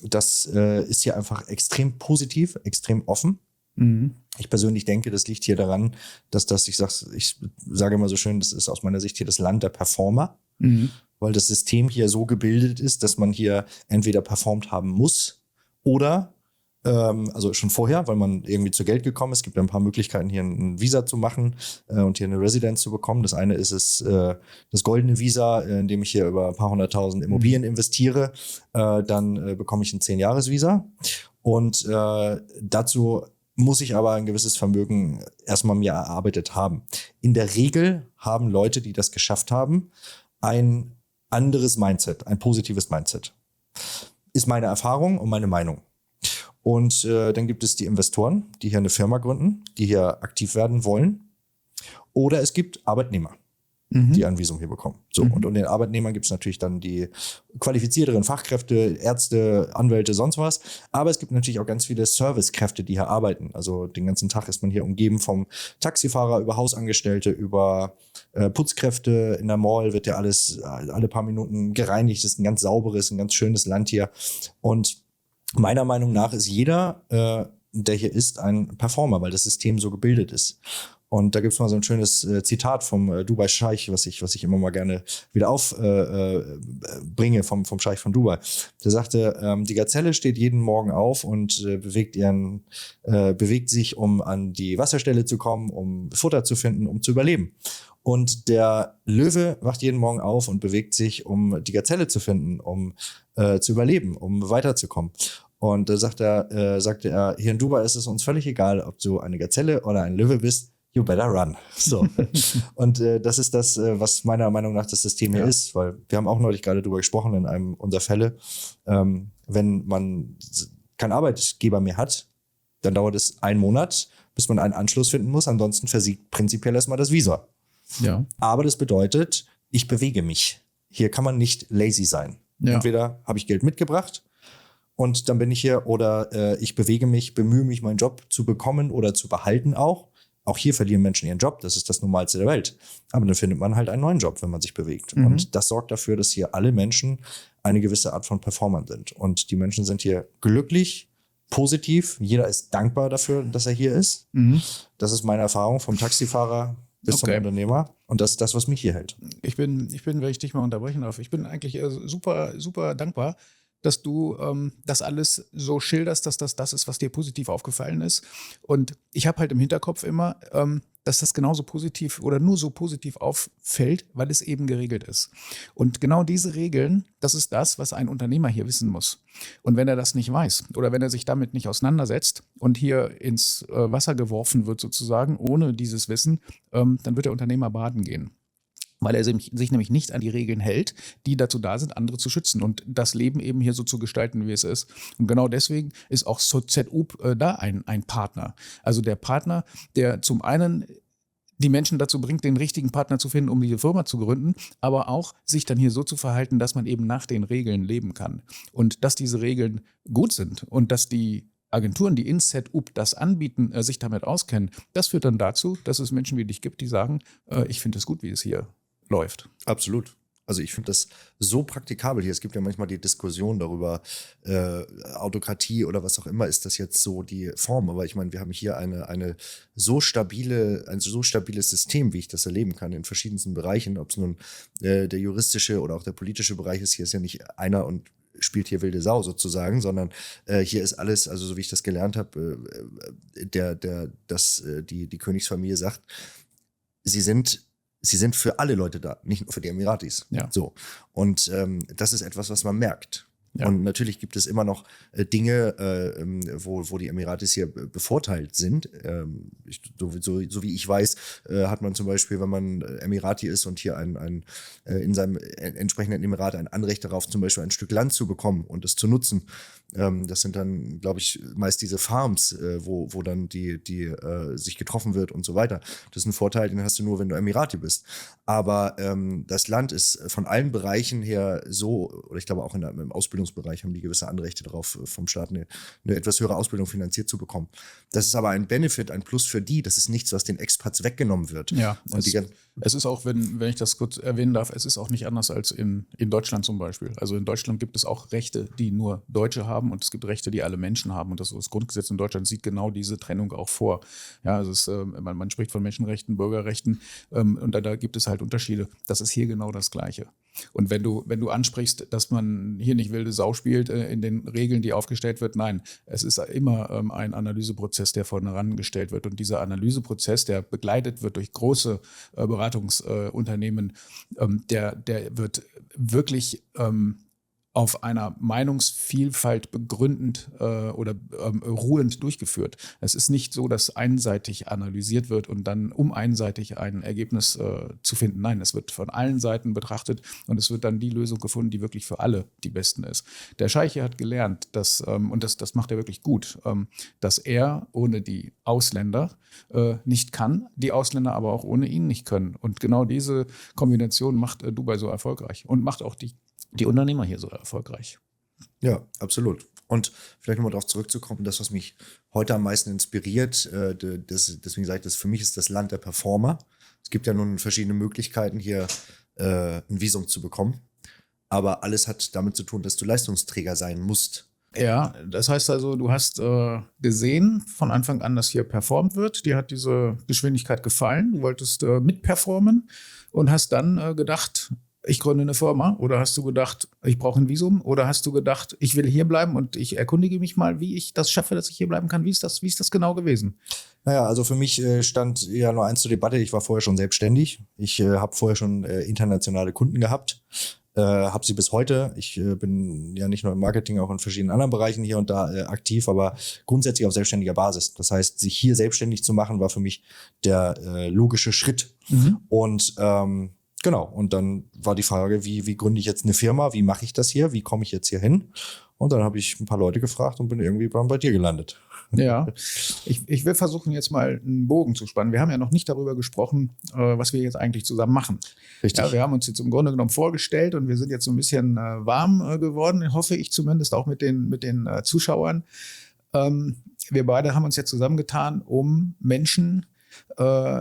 Das ist hier einfach extrem positiv, extrem offen. Mhm. Ich persönlich denke, das liegt hier daran, dass ich sage immer so schön, das ist aus meiner Sicht hier das Land der Performer, weil das System hier so gebildet ist, dass man hier entweder performt haben muss oder also schon vorher, weil man irgendwie zu Geld gekommen ist. Es gibt ja ein paar Möglichkeiten, hier ein Visa zu machen und hier eine Residenz zu bekommen. Das eine ist das goldene Visa, in dem ich hier über ein paar 100.000 Immobilien investiere. Dann bekomme ich ein 10-Jahres-Visa. Und dazu muss ich aber ein gewisses Vermögen erstmal mir erarbeitet haben. In der Regel haben Leute, die das geschafft haben, ein anderes Mindset, ein positives Mindset. Ist meine Erfahrung und meine Meinung. Und dann gibt es die Investoren, die hier eine Firma gründen, die hier aktiv werden wollen. Oder es gibt Arbeitnehmer, die ein Visum hier bekommen. So, und unter den Arbeitnehmern gibt es natürlich dann die qualifizierteren Fachkräfte, Ärzte, Anwälte, sonst was. Aber es gibt natürlich auch ganz viele Servicekräfte, die hier arbeiten. Also den ganzen Tag ist man hier umgeben vom Taxifahrer über Hausangestellte, über Putzkräfte. In der Mall wird ja alles alle paar Minuten gereinigt. Das ist ein ganz sauberes, ein ganz schönes Land hier. Und meiner Meinung nach ist jeder, der hier ist, ein Performer, weil das System so gebildet ist. Und da gibt es mal so ein schönes Zitat vom Dubai Scheich, was ich immer mal gerne wieder aufbringe vom Scheich von Dubai. Der sagte, die Gazelle steht jeden Morgen auf und bewegt sich, um an die Wasserstelle zu kommen, um Futter zu finden, um zu überleben. Und der Löwe wacht jeden Morgen auf und bewegt sich, um die Gazelle zu finden, um zu überleben, um weiterzukommen. Und da sagte er, hier in Dubai ist es uns völlig egal, ob du eine Gazelle oder ein Löwe bist. You better run. So. Und das ist das, was meiner Meinung nach das System hier ist, weil wir haben auch neulich gerade darüber gesprochen in einem unserer Fälle. Wenn man keinen Arbeitgeber mehr hat, dann dauert es 1 Monat, bis man einen Anschluss finden muss. Ansonsten versiegt prinzipiell erstmal das Visa. Ja. Aber das bedeutet, ich bewege mich. Hier kann man nicht lazy sein. Ja. Entweder habe ich Geld mitgebracht und dann bin ich hier, oder ich bewege mich, bemühe mich, meinen Job zu bekommen oder zu behalten auch. Auch hier verlieren Menschen ihren Job, das ist das Normalste der Welt. Aber dann findet man halt einen neuen Job, wenn man sich bewegt. Und das sorgt dafür, dass hier alle Menschen eine gewisse Art von Performern sind. Und die Menschen sind hier glücklich, positiv. Jeder ist dankbar dafür, dass er hier ist. Das ist meine Erfahrung vom Taxifahrer bis zum Unternehmer. Und das ist das, was mich hier hält. Ich bin, wenn ich dich mal unterbrechen darf, ich bin eigentlich super, super dankbar, dass du das alles so schilderst, dass das ist, was dir positiv aufgefallen ist. Und ich habe halt im Hinterkopf immer, dass das genauso positiv oder nur so positiv auffällt, weil es eben geregelt ist. Und genau diese Regeln, das ist das, was ein Unternehmer hier wissen muss. Und wenn er das nicht weiß oder wenn er sich damit nicht auseinandersetzt und hier ins Wasser geworfen wird sozusagen, ohne dieses Wissen, dann wird der Unternehmer baden gehen. Weil er sich nämlich nicht an die Regeln hält, die dazu da sind, andere zu schützen und das Leben eben hier so zu gestalten, wie es ist. Und genau deswegen ist auch ZUP da ein Partner. Also der Partner, der zum einen die Menschen dazu bringt, den richtigen Partner zu finden, um diese Firma zu gründen, aber auch sich dann hier so zu verhalten, dass man eben nach den Regeln leben kann. Und dass diese Regeln gut sind und dass die Agenturen, die in ZUP das anbieten, sich damit auskennen, das führt dann dazu, dass es Menschen wie dich gibt, die sagen, ich finde es gut, wie es hier läuft. Absolut. Also ich finde das so praktikabel hier. Es gibt ja manchmal die Diskussion darüber, Autokratie oder was auch immer, ist das jetzt so die Form. Aber ich meine, wir haben hier ein so stabiles System, wie ich das erleben kann, in verschiedensten Bereichen, ob es nun der juristische oder auch der politische Bereich ist. Hier ist ja nicht einer und spielt hier wilde Sau sozusagen, sondern hier ist alles, also so wie ich das gelernt habe, die Königsfamilie sagt, sie sind für alle Leute da, nicht nur für die Emiratis. Ja. So. Und das ist etwas, was man merkt. Ja. Und natürlich gibt es immer noch Dinge, wo die Emiratis hier bevorteilt sind. So wie ich weiß, hat man zum Beispiel, wenn man Emirati ist und hier in seinem entsprechenden Emirat ein Anrecht darauf, zum Beispiel ein Stück Land zu bekommen und es zu nutzen. Das sind dann, glaube ich, meist diese Farms, wo dann die sich getroffen wird und so weiter. Das ist ein Vorteil, den hast du nur, wenn du Emirati bist. Aber das Land ist von allen Bereichen her so, oder ich glaube auch im Ausbildungsbereich haben die gewisse Anrechte darauf, vom Staat eine etwas höhere Ausbildung finanziert zu bekommen. Das ist aber ein Benefit, ein Plus für das ist nichts, was den Expats weggenommen wird. Ja, Und es ist auch, wenn ich das kurz erwähnen darf, es ist auch nicht anders als in Deutschland zum Beispiel. Also in Deutschland gibt es auch Rechte, die nur Deutsche haben und es gibt Rechte, die alle Menschen haben. Und das Grundgesetz in Deutschland sieht genau diese Trennung auch vor. Ja, also man spricht von Menschenrechten, Bürgerrechten und da gibt es halt Unterschiede. Das ist hier genau das Gleiche. Und wenn du ansprichst, dass man hier nicht wilde Sau spielt in den Regeln, die aufgestellt wird, nein, es ist immer ein Analyseprozess, der vorne herangestellt wird. Und dieser Analyseprozess, der begleitet wird durch große Beratungsunternehmen, der wird wirklich auf einer Meinungsvielfalt begründend oder ruhend durchgeführt. Es ist nicht so, dass einseitig analysiert wird und dann um einseitig ein Ergebnis zu finden. Nein, es wird von allen Seiten betrachtet und es wird dann die Lösung gefunden, die wirklich für alle die besten ist. Der Scheich hier hat gelernt, dass, und das macht er wirklich gut, dass er ohne die Ausländer nicht kann, die Ausländer aber auch ohne ihn nicht können. Und genau diese Kombination macht Dubai so erfolgreich und macht auch die Unternehmer hier so erfolgreich. Ja, absolut. Und vielleicht nochmal darauf zurückzukommen, das, was mich heute am meisten inspiriert, deswegen sage ich, für mich ist das Land der Performer. Es gibt ja nun verschiedene Möglichkeiten, hier ein Visum zu bekommen. Aber alles hat damit zu tun, dass du Leistungsträger sein musst. Ja, das heißt also, du hast gesehen von Anfang an, dass hier performt wird. Dir hat diese Geschwindigkeit gefallen. Du wolltest mitperformen und hast dann gedacht, ich gründe eine Firma, oder hast du gedacht, ich brauche ein Visum, oder hast du gedacht, ich will hier bleiben und ich erkundige mich mal, wie ich das schaffe, dass ich hier bleiben kann? Wie ist das genau gewesen? Naja, also für mich stand ja nur eins zur Debatte. Ich war vorher schon selbstständig. Ich habe vorher schon internationale Kunden gehabt, habe sie bis heute. Ich bin ja nicht nur im Marketing, auch in verschiedenen anderen Bereichen hier und da aktiv, aber grundsätzlich auf selbstständiger Basis. Das heißt, sich hier selbstständig zu machen, war für mich der logische Schritt. Und genau, und dann war die Frage, wie gründe ich jetzt eine Firma, wie mache ich das hier, wie komme ich jetzt hier hin? Und dann habe ich ein paar Leute gefragt und bin irgendwie bei dir gelandet. Ja, ich will versuchen, jetzt mal einen Bogen zu spannen. Wir haben ja noch nicht darüber gesprochen, was wir jetzt eigentlich zusammen machen. Richtig. Ja, wir haben uns jetzt im Grunde genommen vorgestellt und wir sind jetzt so ein bisschen warm geworden, hoffe ich zumindest auch mit den Zuschauern. Wir beide haben uns jetzt zusammengetan, um Menschen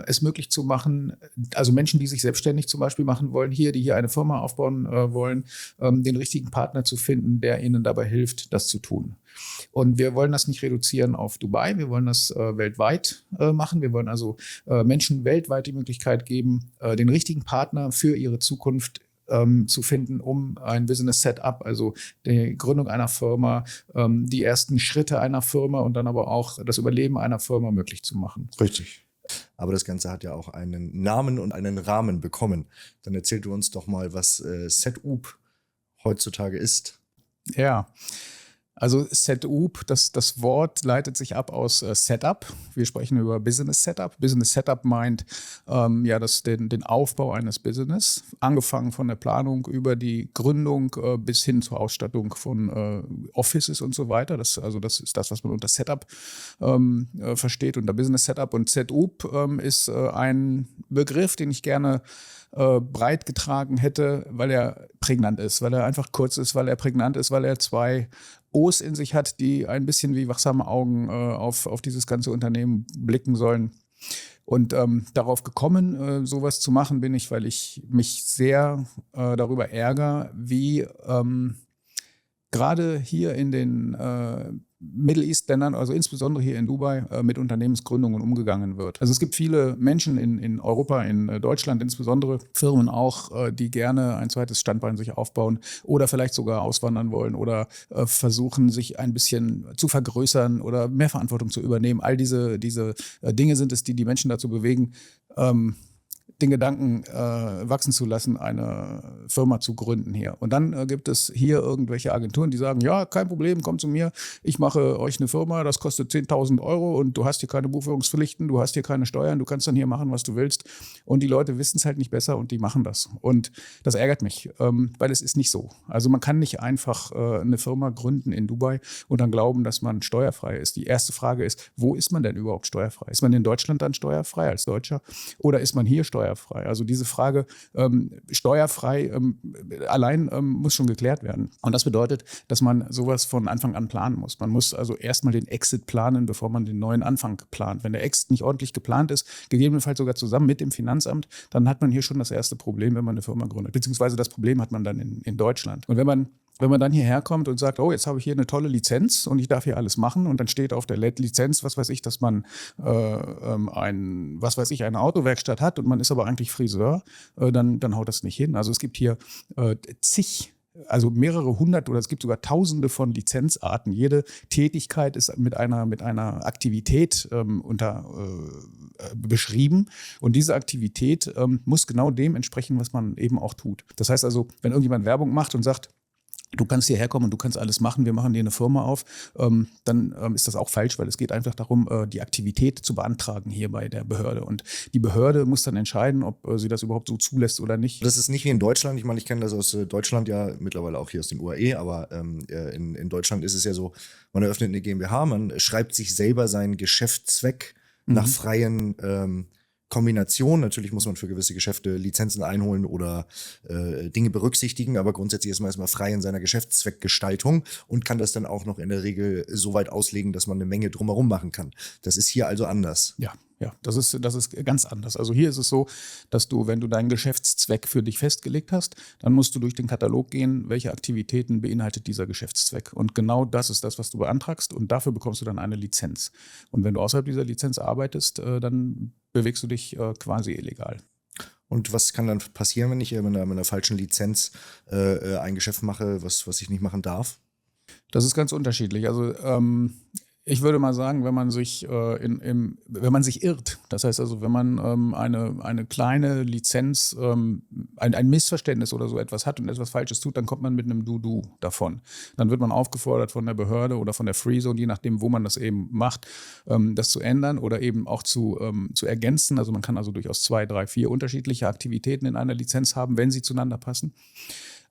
es möglich zu machen, also Menschen, die sich selbstständig zum Beispiel machen wollen, die hier eine Firma aufbauen wollen, den richtigen Partner zu finden, der ihnen dabei hilft, das zu tun. Und wir wollen das nicht reduzieren auf Dubai, wir wollen das weltweit machen. Wir wollen also Menschen weltweit die Möglichkeit geben, den richtigen Partner für ihre Zukunft zu finden, um ein Business-Setup, also die Gründung einer Firma, die ersten Schritte einer Firma und dann aber auch das Überleben einer Firma möglich zu machen. Richtig. Aber das Ganze hat ja auch einen Namen und einen Rahmen bekommen. Dann erzähl du uns doch mal, was Setup heutzutage ist. Ja, also Setup, das Wort leitet sich ab aus Setup. Wir sprechen über Business Setup. Business Setup meint den Aufbau eines Business, angefangen von der Planung über die Gründung bis hin zur Ausstattung von Offices und so weiter. Das ist das, was man unter Setup versteht, unter Business Setup. Und Setup ist ein Begriff, den ich gerne breit getragen hätte, weil er prägnant ist, weil er einfach kurz ist, weil er prägnant ist, weil er zwei O's in sich hat, die ein bisschen wie wachsame Augen auf dieses ganze Unternehmen blicken sollen. Und darauf gekommen, sowas zu machen, bin ich, weil ich mich sehr darüber ärgere, wie gerade hier in den Middle East-Ländern, also insbesondere hier in Dubai, mit Unternehmensgründungen umgegangen wird. Also es gibt viele Menschen in Europa, in Deutschland insbesondere, Firmen auch, die gerne ein zweites Standbein sich aufbauen oder vielleicht sogar auswandern wollen oder versuchen, sich ein bisschen zu vergrößern oder mehr Verantwortung zu übernehmen. All diese Dinge sind es, die die Menschen dazu bewegen, den Gedanken wachsen zu lassen, eine Firma zu gründen hier. Und dann gibt es hier irgendwelche Agenturen, die sagen, ja, kein Problem, komm zu mir, ich mache euch eine Firma, das kostet 10.000 € und du hast hier keine Buchführungspflichten, du hast hier keine Steuern, du kannst dann hier machen, was du willst. Und die Leute wissen es halt nicht besser und die machen das. Und das ärgert mich, weil es ist nicht so. Also man kann nicht einfach eine Firma gründen in Dubai und dann glauben, dass man steuerfrei ist. Die erste Frage ist, wo ist man denn überhaupt steuerfrei? Ist man in Deutschland dann steuerfrei als Deutscher oder ist man hier steuerfrei steuerfrei? Also diese Frage steuerfrei allein muss schon geklärt werden. Und das bedeutet, dass man sowas von Anfang an planen muss. Man muss also erstmal den Exit planen, bevor man den neuen Anfang plant. Wenn der Exit nicht ordentlich geplant ist, gegebenenfalls sogar zusammen mit dem Finanzamt, dann hat man hier schon das erste Problem, wenn man eine Firma gründet. Beziehungsweise das Problem hat man dann in Deutschland. Und wenn man dann hierher kommt und sagt, oh, jetzt habe ich hier eine tolle Lizenz und ich darf hier alles machen und dann steht auf der Lizenz, was weiß ich, dass man eine Autowerkstatt hat und man ist aber eigentlich Friseur, dann haut das nicht hin. Also es gibt hier also mehrere hundert oder es gibt sogar Tausende von Lizenzarten. Jede Tätigkeit ist mit einer Aktivität beschrieben und diese Aktivität muss genau dem entsprechen, was man eben auch tut. Das heißt also, wenn irgendjemand Werbung macht und sagt, du kannst hierher kommen und du kannst alles machen, wir machen dir eine Firma auf, dann ist das auch falsch, weil es geht einfach darum, die Aktivität zu beantragen hier bei der Behörde. Und die Behörde muss dann entscheiden, ob sie das überhaupt so zulässt oder nicht. Das ist nicht wie in Deutschland. Ich meine, ich kenne das aus Deutschland ja, mittlerweile auch hier aus den UAE, aber in Deutschland ist es ja so, man eröffnet eine GmbH, man schreibt sich selber seinen Geschäftszweck nach freien Kombination. Natürlich muss man für gewisse Geschäfte Lizenzen einholen oder Dinge berücksichtigen, aber grundsätzlich ist man erstmal frei in seiner Geschäftszweckgestaltung und kann das dann auch noch in der Regel so weit auslegen, dass man eine Menge drumherum machen kann. Das ist hier also anders. Ja, das ist ganz anders. Also hier ist es so, dass du, wenn du deinen Geschäftszweck für dich festgelegt hast, dann musst du durch den Katalog gehen, welche Aktivitäten beinhaltet dieser Geschäftszweck. Und genau das ist das, was du beantragst und dafür bekommst du dann eine Lizenz. Und wenn du außerhalb dieser Lizenz arbeitest, dann bewegst du dich quasi illegal. Und was kann dann passieren, wenn ich mit einer falschen Lizenz ein Geschäft mache, was ich nicht machen darf? Das ist ganz unterschiedlich. Also ich würde mal sagen, wenn man sich irrt, das heißt also, wenn man eine kleine Lizenz, ein Missverständnis oder so etwas hat und etwas Falsches tut, dann kommt man mit einem Du-Du davon. Dann wird man aufgefordert von der Behörde oder von der Freezone, je nachdem, wo man das eben macht, das zu ändern oder eben auch zu ergänzen. Also man kann also durchaus 2, 3, 4 unterschiedliche Aktivitäten in einer Lizenz haben, wenn sie zueinander passen.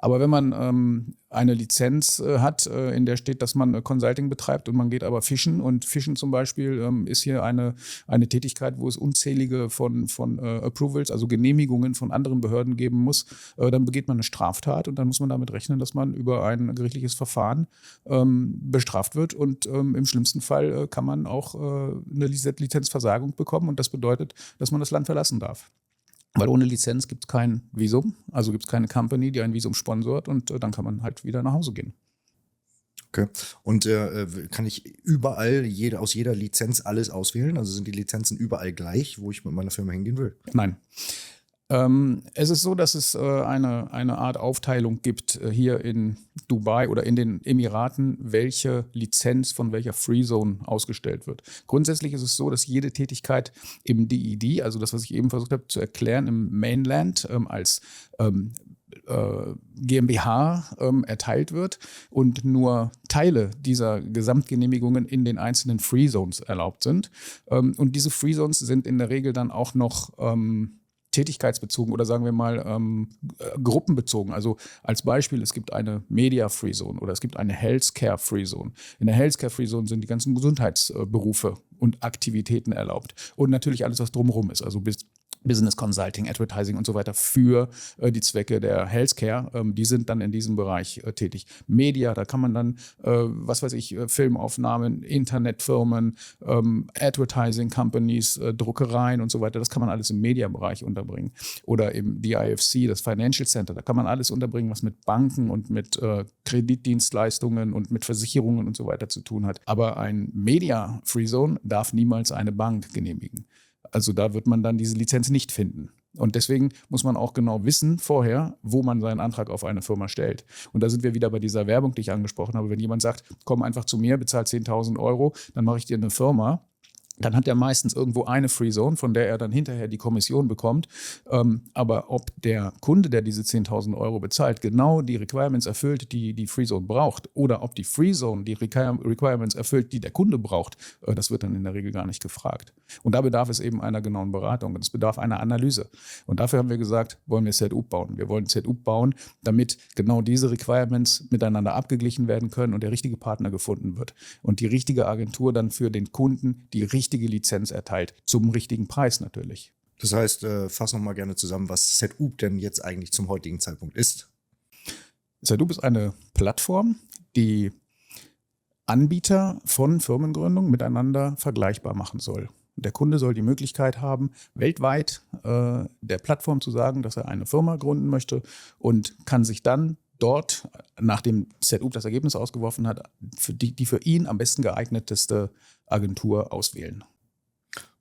Aber wenn man eine Lizenz hat, in der steht, dass man Consulting betreibt und man geht aber fischen und Fischen zum Beispiel ist hier eine Tätigkeit, wo es unzählige von Approvals, also Genehmigungen von anderen Behörden geben muss, dann begeht man eine Straftat und dann muss man damit rechnen, dass man über ein gerichtliches Verfahren bestraft wird und im schlimmsten Fall kann man auch eine Lizenzversagung bekommen und das bedeutet, dass man das Land verlassen darf. Weil ohne Lizenz gibt es kein Visum, also gibt es keine Company, die ein Visum sponsort und dann kann man halt wieder nach Hause gehen. Okay. Und kann ich überall aus jeder Lizenz alles auswählen? Also sind die Lizenzen überall gleich, wo ich mit meiner Firma hingehen will? Nein. Es ist so, dass es eine Art Aufteilung gibt hier in Dubai oder in den Emiraten, welche Lizenz von welcher Freezone ausgestellt wird. Grundsätzlich ist es so, dass jede Tätigkeit im DED, also das, was ich eben versucht habe zu erklären, im Mainland als GmbH erteilt wird und nur Teile dieser Gesamtgenehmigungen in den einzelnen Freezones erlaubt sind. Und diese Freezones sind in der Regel dann auch noch tätigkeitsbezogen oder sagen wir mal gruppenbezogen. Also als Beispiel, es gibt eine Media Free Zone oder es gibt eine Healthcare Free Zone. In der Healthcare Free Zone sind die ganzen Gesundheitsberufe und Aktivitäten erlaubt. Und natürlich alles, was drumherum ist, also Business Consulting, Advertising und so weiter für die Zwecke der Healthcare, die sind dann in diesem Bereich tätig. Media, da kann man dann, Filmaufnahmen, Internetfirmen, Advertising Companies, Druckereien und so weiter, das kann man alles im Media-Bereich unterbringen. Oder im DIFC, das Financial Center, da kann man alles unterbringen, was mit Banken und mit Kreditdienstleistungen und mit Versicherungen und so weiter zu tun hat. Aber ein Media Free Zone darf niemals eine Bank genehmigen. Also da wird man dann diese Lizenz nicht finden. Und deswegen muss man auch genau wissen vorher, wo man seinen Antrag auf eine Firma stellt. Und da sind wir wieder bei dieser Werbung, die ich angesprochen habe. Wenn jemand sagt, komm einfach zu mir, bezahl 10.000 €, dann mache ich dir eine Firma. Dann hat er meistens irgendwo eine Free Zone, von der er dann hinterher die Kommission bekommt. Aber ob der Kunde, der diese 10.000 € bezahlt, genau die Requirements erfüllt, die die Free Zone braucht, oder ob die Free Zone die Requirements erfüllt, die der Kunde braucht, das wird dann in der Regel gar nicht gefragt. Und da bedarf es eben einer genauen Beratung. Es bedarf einer Analyse. Und dafür haben wir gesagt, wollen wir ZUB bauen. Wir wollen ZUB bauen, damit genau diese Requirements miteinander abgeglichen werden können und der richtige Partner gefunden wird. Und die richtige Agentur dann für den Kunden die richtige Lizenz erteilt, zum richtigen Preis natürlich. Das heißt, fass noch mal gerne zusammen, was ZUB denn jetzt eigentlich zum heutigen Zeitpunkt ist. ZUB ist eine Plattform, die Anbieter von Firmengründung miteinander vergleichbar machen soll. Der Kunde soll die Möglichkeit haben, weltweit der Plattform zu sagen, dass er eine Firma gründen möchte und kann sich dann dort, nachdem ZUB das Ergebnis ausgeworfen hat, die für ihn am besten geeigneteste Agentur auswählen.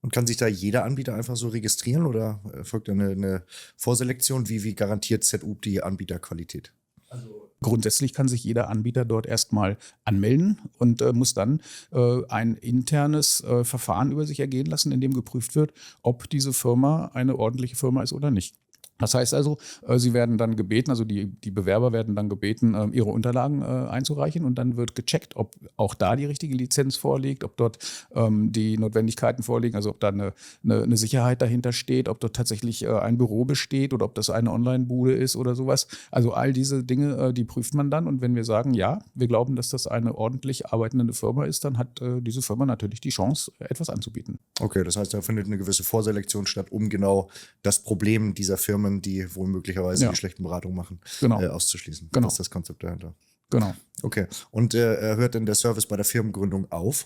Und kann sich da jeder Anbieter einfach so registrieren oder folgt da eine Vorselektion? Wie garantiert ZUB die Anbieterqualität? Also grundsätzlich kann sich jeder Anbieter dort erstmal anmelden und muss dann ein internes Verfahren über sich ergehen lassen, in dem geprüft wird, ob diese Firma eine ordentliche Firma ist oder nicht. Das heißt also, sie werden dann gebeten, also die Bewerber werden dann gebeten, ihre Unterlagen einzureichen und dann wird gecheckt, ob auch da die richtige Lizenz vorliegt, ob dort die Notwendigkeiten vorliegen, also ob da eine Sicherheit dahinter steht, ob dort tatsächlich ein Büro besteht oder ob das eine Online-Bude ist oder sowas. Also all diese Dinge, die prüft man dann und wenn wir sagen, ja, wir glauben, dass das eine ordentlich arbeitende Firma ist, dann hat diese Firma natürlich die Chance, etwas anzubieten. Okay, das heißt, da findet eine gewisse Vorselektion statt, um genau das Problem dieser Firmen, die wohl möglicherweise die schlechten Beratungen machen, auszuschließen. Genau. Das ist das Konzept dahinter. Genau. Okay. Und hört denn der Service bei der Firmengründung auf?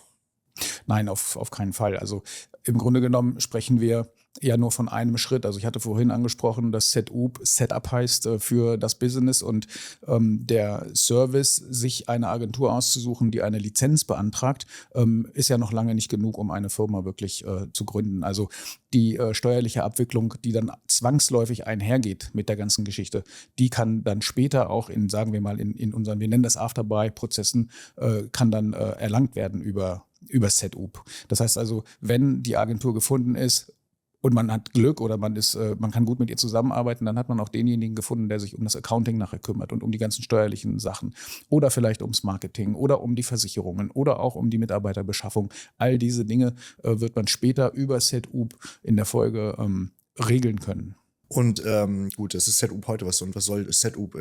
Nein, auf keinen Fall. Also im Grunde genommen sprechen wir ja nur von einem Schritt. Also ich hatte vorhin angesprochen, dass ZUB Setup heißt für das Business und der Service, sich eine Agentur auszusuchen, die eine Lizenz beantragt, ist ja noch lange nicht genug, um eine Firma wirklich zu gründen. Also die steuerliche Abwicklung, die dann zwangsläufig einhergeht mit der ganzen Geschichte, die kann dann später auch in, sagen wir mal, in unseren, wir nennen das Afterbuy-Prozessen, kann dann erlangt werden über ZUB. Das heißt also, wenn die Agentur gefunden ist und man hat Glück oder man kann gut mit ihr zusammenarbeiten, dann hat man auch denjenigen gefunden, der sich um das Accounting nachher kümmert und um die ganzen steuerlichen Sachen oder vielleicht ums Marketing oder um die Versicherungen oder auch um die Mitarbeiterbeschaffung. All diese Dinge wird man später über ZUB in der Folge regeln können. Und gut, das ist ZUB heute was. Und was soll ZUB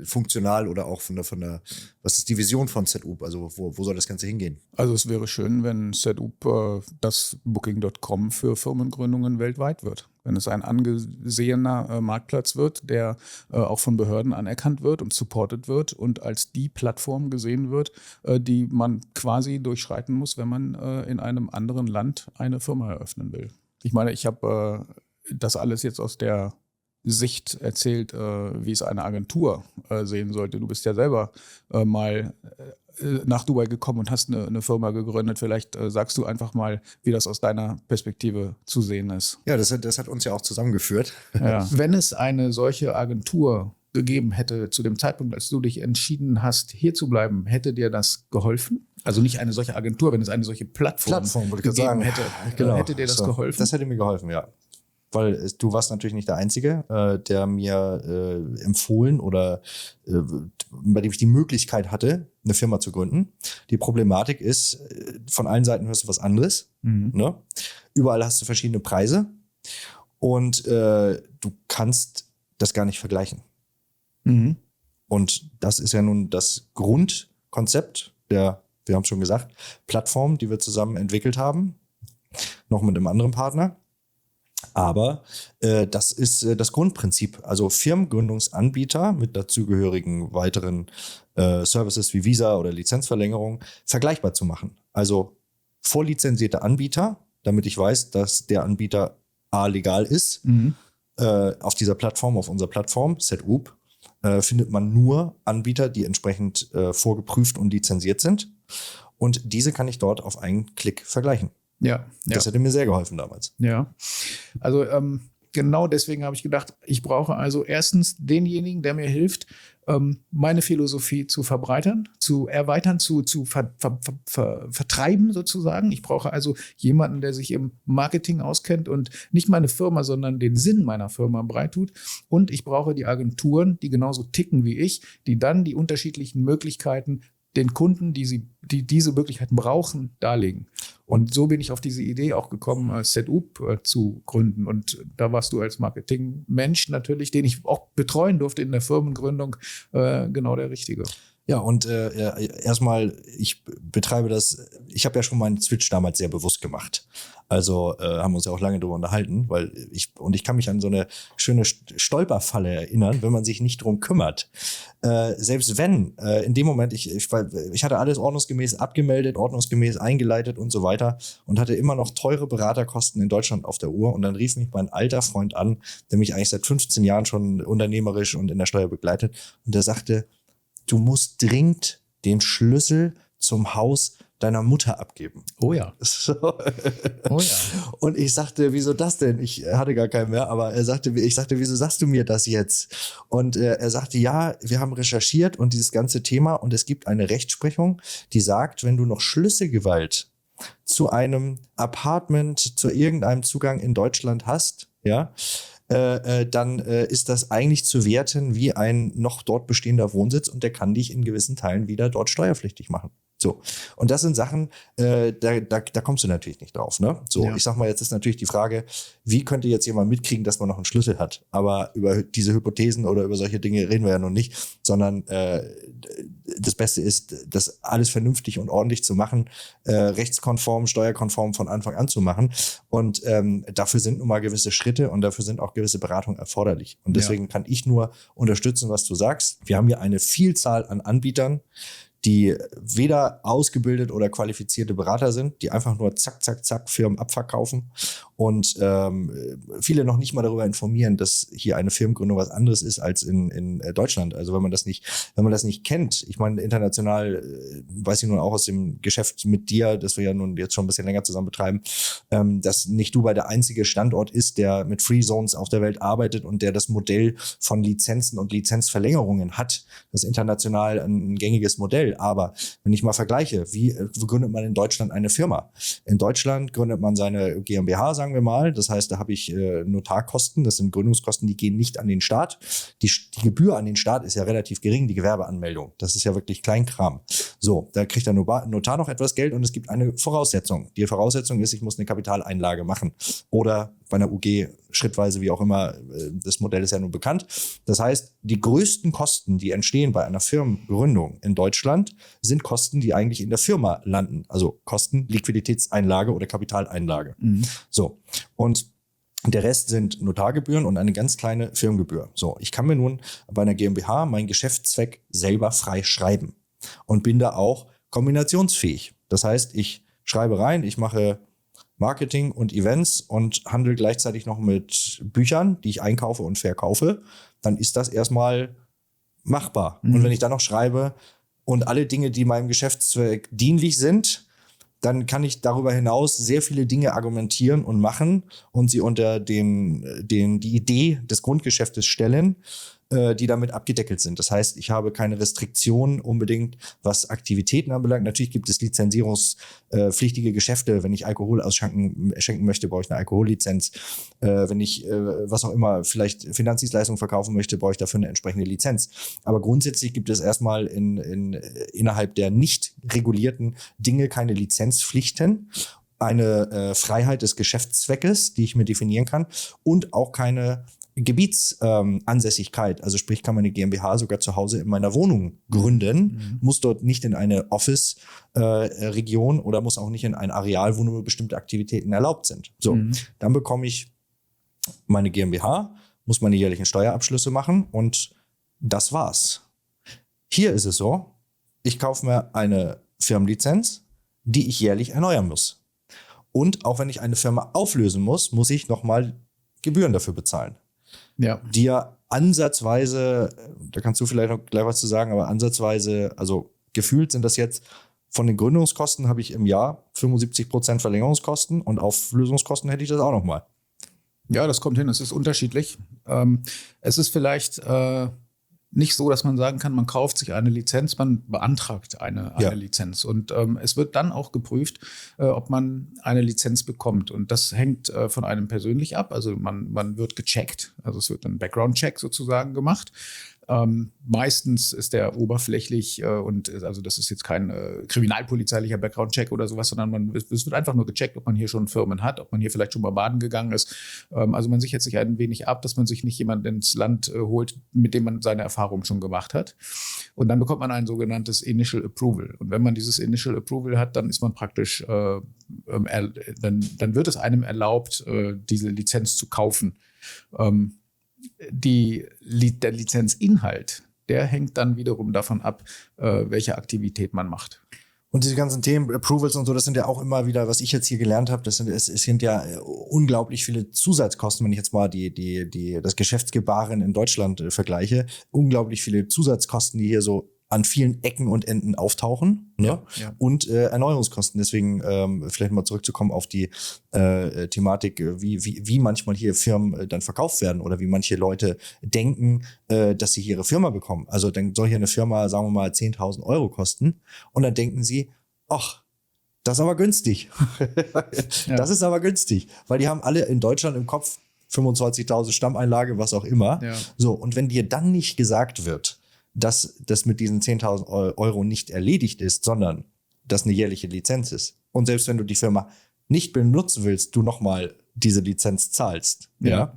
funktional oder auch von der, was ist die Vision von ZUB? Also wo soll das Ganze hingehen? Also es wäre schön, wenn ZUB das Booking.com für Firmengründungen weltweit wird. Wenn es ein angesehener Marktplatz wird, der auch von Behörden anerkannt wird und supported wird und als die Plattform gesehen wird, die man quasi durchschreiten muss, wenn man in einem anderen Land eine Firma eröffnen will. Ich meine, ich habe das alles jetzt aus der Sicht erzählt, wie es eine Agentur sehen sollte. Du bist ja selber mal nach Dubai gekommen und hast eine Firma gegründet. Vielleicht sagst du einfach mal, wie das aus deiner Perspektive zu sehen ist. Ja, das hat uns ja auch zusammengeführt. Ja. Wenn es eine solche Agentur gegeben hätte zu dem Zeitpunkt, als du dich entschieden hast, hier zu bleiben, hätte dir das geholfen? Also nicht eine solche Agentur, wenn es eine solche Plattform gegeben hätte, genau. Hätte dir das geholfen? Das hätte mir geholfen, ja. Weil du warst natürlich nicht der Einzige, der mir empfohlen oder bei dem ich die Möglichkeit hatte, eine Firma zu gründen. Die Problematik ist, von allen Seiten hörst du was anderes. Ne? Überall hast du verschiedene Preise und du kannst das gar nicht vergleichen. Und das ist ja nun das Grundkonzept der, wir haben es schon gesagt, Plattform, die wir zusammen entwickelt haben, noch mit einem anderen Partner. Aber das ist das Grundprinzip. Also Firmengründungsanbieter mit dazugehörigen weiteren Services wie Visa oder Lizenzverlängerung vergleichbar zu machen. Also vorlizenzierte Anbieter, damit ich weiß, dass der Anbieter A legal ist. Auf dieser Plattform, auf unserer Plattform, ZUB, findet man nur Anbieter, die entsprechend vorgeprüft und lizenziert sind. Und diese kann ich dort auf einen Klick vergleichen. Ja. Das hätte mir sehr geholfen damals. Ja, also genau deswegen habe ich gedacht, ich brauche also erstens denjenigen, der mir hilft, meine Philosophie zu verbreitern, zu erweitern, zu vertreiben sozusagen. Ich brauche also jemanden, der sich im Marketing auskennt und nicht meine Firma, sondern den Sinn meiner Firma breit tut. Und ich brauche die Agenturen, die genauso ticken wie ich, die dann die unterschiedlichen Möglichkeiten den Kunden, die diese Möglichkeiten brauchen, darlegen. Und so bin ich auf diese Idee auch gekommen, ZUB zu gründen. Und da warst du als Marketingmensch natürlich, den ich auch betreuen durfte in der Firmengründung, genau der Richtige. Ja, und erstmal, ich betreibe das, ich habe ja schon meinen Switch damals sehr bewusst gemacht. Also haben wir uns ja auch lange darüber unterhalten, weil ich kann mich an so eine schöne Stolperfalle erinnern, wenn man sich nicht drum kümmert. Selbst wenn, in dem Moment, ich hatte alles ordnungsgemäß abgemeldet, ordnungsgemäß eingeleitet und so weiter und hatte immer noch teure Beraterkosten in Deutschland auf der Uhr. Und dann rief mich mein alter Freund an, der mich eigentlich seit 15 Jahren schon unternehmerisch und in der Steuer begleitet. Und der sagte, du musst dringend den Schlüssel zum Haus deiner Mutter abgeben. Oh ja. So. Oh ja. Und ich sagte, wieso das denn? Ich hatte gar keinen mehr, aber ich sagte, wieso sagst du mir das jetzt? Und er sagte, ja, wir haben recherchiert und dieses ganze Thema und es gibt eine Rechtsprechung, die sagt, wenn du noch Schlüsselgewalt zu einem Apartment, zu irgendeinem Zugang in Deutschland hast, ja, dann ist das eigentlich zu werten wie ein noch dort bestehender Wohnsitz und der kann dich in gewissen Teilen wieder dort steuerpflichtig machen. So. Und das sind Sachen, da kommst du natürlich nicht drauf, ne? So, ja. Ich sag mal, jetzt ist natürlich die Frage, wie könnte jetzt jemand mitkriegen, dass man noch einen Schlüssel hat? Aber über diese Hypothesen oder über solche Dinge reden wir ja noch nicht, sondern das Beste ist, das alles vernünftig und ordentlich zu machen, rechtskonform, steuerkonform von Anfang an zu machen. Und dafür sind nun mal gewisse Schritte und dafür sind auch gewisse Beratungen erforderlich. Und deswegen kann ich nur unterstützen, was du sagst. Wir haben hier eine Vielzahl an Anbietern, die weder ausgebildet oder qualifizierte Berater sind, die einfach nur zack, zack, zack Firmen abverkaufen und viele noch nicht mal darüber informieren, dass hier eine Firmengründung was anderes ist als in Deutschland. Also wenn man das nicht kennt, ich meine international, weiß ich nun auch aus dem Geschäft mit dir, das wir ja nun jetzt schon ein bisschen länger zusammen betreiben, dass nicht Dubai der einzige Standort ist, der mit Free Zones auf der Welt arbeitet und der das Modell von Lizenzen und Lizenzverlängerungen hat. Das ist international ein gängiges Modell. Aber wenn ich mal vergleiche, wie gründet man in Deutschland eine Firma? In Deutschland gründet man seine GmbH, sagen wir mal. Das heißt, da habe ich Notarkosten. Das sind Gründungskosten, die gehen nicht an den Staat. Die Gebühr an den Staat ist ja relativ gering, die Gewerbeanmeldung. Das ist ja wirklich Kleinkram. So, da kriegt der Notar noch etwas Geld und es gibt eine Voraussetzung. Die Voraussetzung ist, ich muss eine Kapitaleinlage machen. Oder bei einer UG schrittweise, wie auch immer, das Modell ist ja nun bekannt. Das heißt, die größten Kosten, die entstehen bei einer Firmengründung in Deutschland, sind Kosten, die eigentlich in der Firma landen. Also Kosten, Liquiditätseinlage oder Kapitaleinlage. Mhm. So, und der Rest sind Notargebühren und eine ganz kleine Firmengebühr. So, ich kann mir nun bei einer GmbH meinen Geschäftszweck selber frei schreiben und bin da auch kombinationsfähig. Das heißt, ich schreibe rein, ich mache Marketing und Events und handle gleichzeitig noch mit Büchern, die ich einkaufe und verkaufe, dann ist das erstmal machbar. Mhm. Und wenn ich dann noch schreibe und alle Dinge, die meinem Geschäftszweck dienlich sind, dann kann ich darüber hinaus sehr viele Dinge argumentieren und machen und sie unter die Idee des Grundgeschäftes stellen, die damit abgedeckelt sind. Das heißt, ich habe keine Restriktionen unbedingt, was Aktivitäten anbelangt. Natürlich gibt es lizenzierungspflichtige Geschäfte. Wenn ich Alkohol schenken möchte, brauche ich eine Alkohollizenz. Wenn ich, was auch immer, vielleicht Finanzdienstleistungen verkaufen möchte, brauche ich dafür eine entsprechende Lizenz. Aber grundsätzlich gibt es erstmal innerhalb der nicht regulierten Dinge keine Lizenzpflichten, eine Freiheit des Geschäftszweckes, die ich mir definieren kann, und auch keine Gebietsansässigkeit, also sprich, kann man eine GmbH sogar zu Hause in meiner Wohnung gründen, muss dort nicht in eine Office-Region oder muss auch nicht in ein Areal, wo nur bestimmte Aktivitäten erlaubt sind. So, dann bekomme ich meine GmbH, muss meine jährlichen Steuerabschlüsse machen und das war's. Hier ist es so, ich kaufe mir eine Firmenlizenz, die ich jährlich erneuern muss. Und auch wenn ich eine Firma auflösen muss, muss ich nochmal Gebühren dafür bezahlen. Ja. Die ja ansatzweise, da kannst du vielleicht noch gleich was zu sagen, aber ansatzweise, also gefühlt sind das jetzt, von den Gründungskosten habe ich im Jahr 75% Verlängerungskosten und Auflösungskosten hätte ich das auch nochmal. Ja, das kommt hin, es ist unterschiedlich. Es ist vielleicht nicht so, dass man sagen kann, man kauft sich eine Lizenz, man beantragt eine Lizenz. Und es wird dann auch geprüft, ob man eine Lizenz bekommt. Und das hängt von einem persönlich ab. Also man wird gecheckt. Also es wird ein Background-Check sozusagen gemacht. Meistens ist der oberflächlich und also das ist jetzt kein kriminalpolizeilicher Background-Check oder sowas, sondern es wird einfach nur gecheckt, ob man hier schon Firmen hat, ob man hier vielleicht schon mal baden gegangen ist. Also man sichert sich ein wenig ab, dass man sich nicht jemanden ins Land holt, mit dem man seine Erfahrungen schon gemacht hat. Und dann bekommt man ein sogenanntes Initial Approval. Und wenn man dieses Initial Approval hat, dann ist man praktisch, dann wird es einem erlaubt, diese Lizenz zu kaufen. Der Lizenzinhalt, der hängt dann wiederum davon ab, welche Aktivität man macht. Und diese ganzen Themen, Approvals und so, das sind ja auch immer wieder, was ich jetzt hier gelernt habe, es sind ja unglaublich viele Zusatzkosten, wenn ich jetzt mal das Geschäftsgebaren in Deutschland vergleiche, unglaublich viele Zusatzkosten, die hier so an vielen Ecken und Enden auftauchen, ne? Ja. Und Erneuerungskosten. Deswegen vielleicht mal zurückzukommen auf die Thematik, wie manchmal hier Firmen dann verkauft werden oder wie manche Leute denken, dass sie hier ihre Firma bekommen. Also dann soll hier eine Firma, sagen wir mal, 10.000 Euro kosten und dann denken sie, ach, das ist aber günstig. Ja. Das ist aber günstig, weil die haben alle in Deutschland im Kopf 25.000 Stammeinlage, was auch immer. Ja. So, und wenn dir dann nicht gesagt wird, dass das mit diesen 10.000 Euro nicht erledigt ist, sondern dass eine jährliche Lizenz ist. Und selbst wenn du die Firma nicht benutzen willst, du nochmal diese Lizenz zahlst. Ja.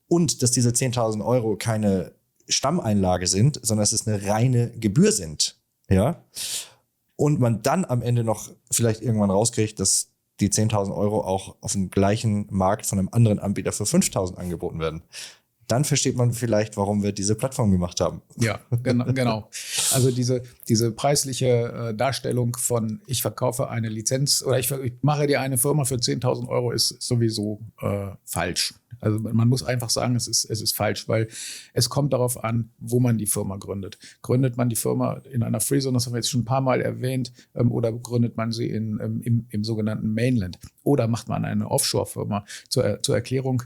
Und dass diese 10.000 Euro keine Stammeinlage sind, sondern dass es eine reine Gebühr sind. Ja. Und man dann am Ende noch vielleicht irgendwann rauskriegt, dass die 10.000 Euro auch auf dem gleichen Markt von einem anderen Anbieter für 5.000 angeboten werden. Dann versteht man vielleicht, warum wir diese Plattform gemacht haben. Ja, genau. Also diese preisliche Darstellung von, ich verkaufe eine Lizenz oder ich mache dir eine Firma für 10.000 Euro ist sowieso falsch. Also man muss einfach sagen, es ist falsch, weil es kommt darauf an, wo man die Firma gründet. Gründet man die Firma in einer Free Zone, das haben wir jetzt schon ein paar Mal erwähnt, oder gründet man sie im sogenannten Mainland oder macht man eine Offshore-Firma? Zur Erklärung,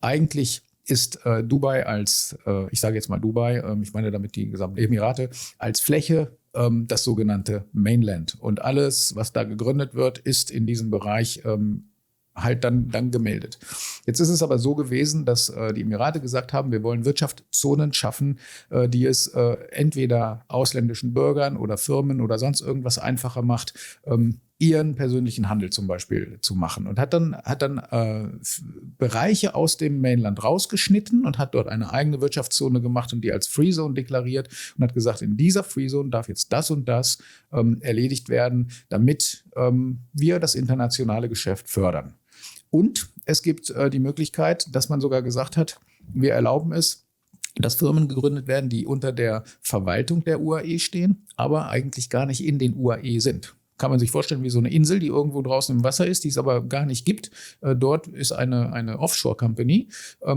eigentlich ist Dubai als, ich sage jetzt mal Dubai, ich meine damit die gesamten Emirate, als Fläche das sogenannte Mainland. Und alles, was da gegründet wird, ist in diesem Bereich halt dann gemeldet. Jetzt ist es aber so gewesen, dass die Emirate gesagt haben, wir wollen Wirtschaftszonen schaffen, die es entweder ausländischen Bürgern oder Firmen oder sonst irgendwas einfacher macht, ihren persönlichen Handel zum Beispiel zu machen. Und hat dann Bereiche aus dem Mainland rausgeschnitten und hat dort eine eigene Wirtschaftszone gemacht und die als Free Zone deklariert und hat gesagt, in dieser Free Zone darf jetzt das und das erledigt werden, damit wir das internationale Geschäft fördern. Und es gibt die Möglichkeit, dass man sogar gesagt hat, wir erlauben es, dass Firmen gegründet werden, die unter der Verwaltung der UAE stehen, aber eigentlich gar nicht in den UAE sind. Kann man sich vorstellen, wie so eine Insel, die irgendwo draußen im Wasser ist, die es aber gar nicht gibt. Dort ist eine Offshore-Company,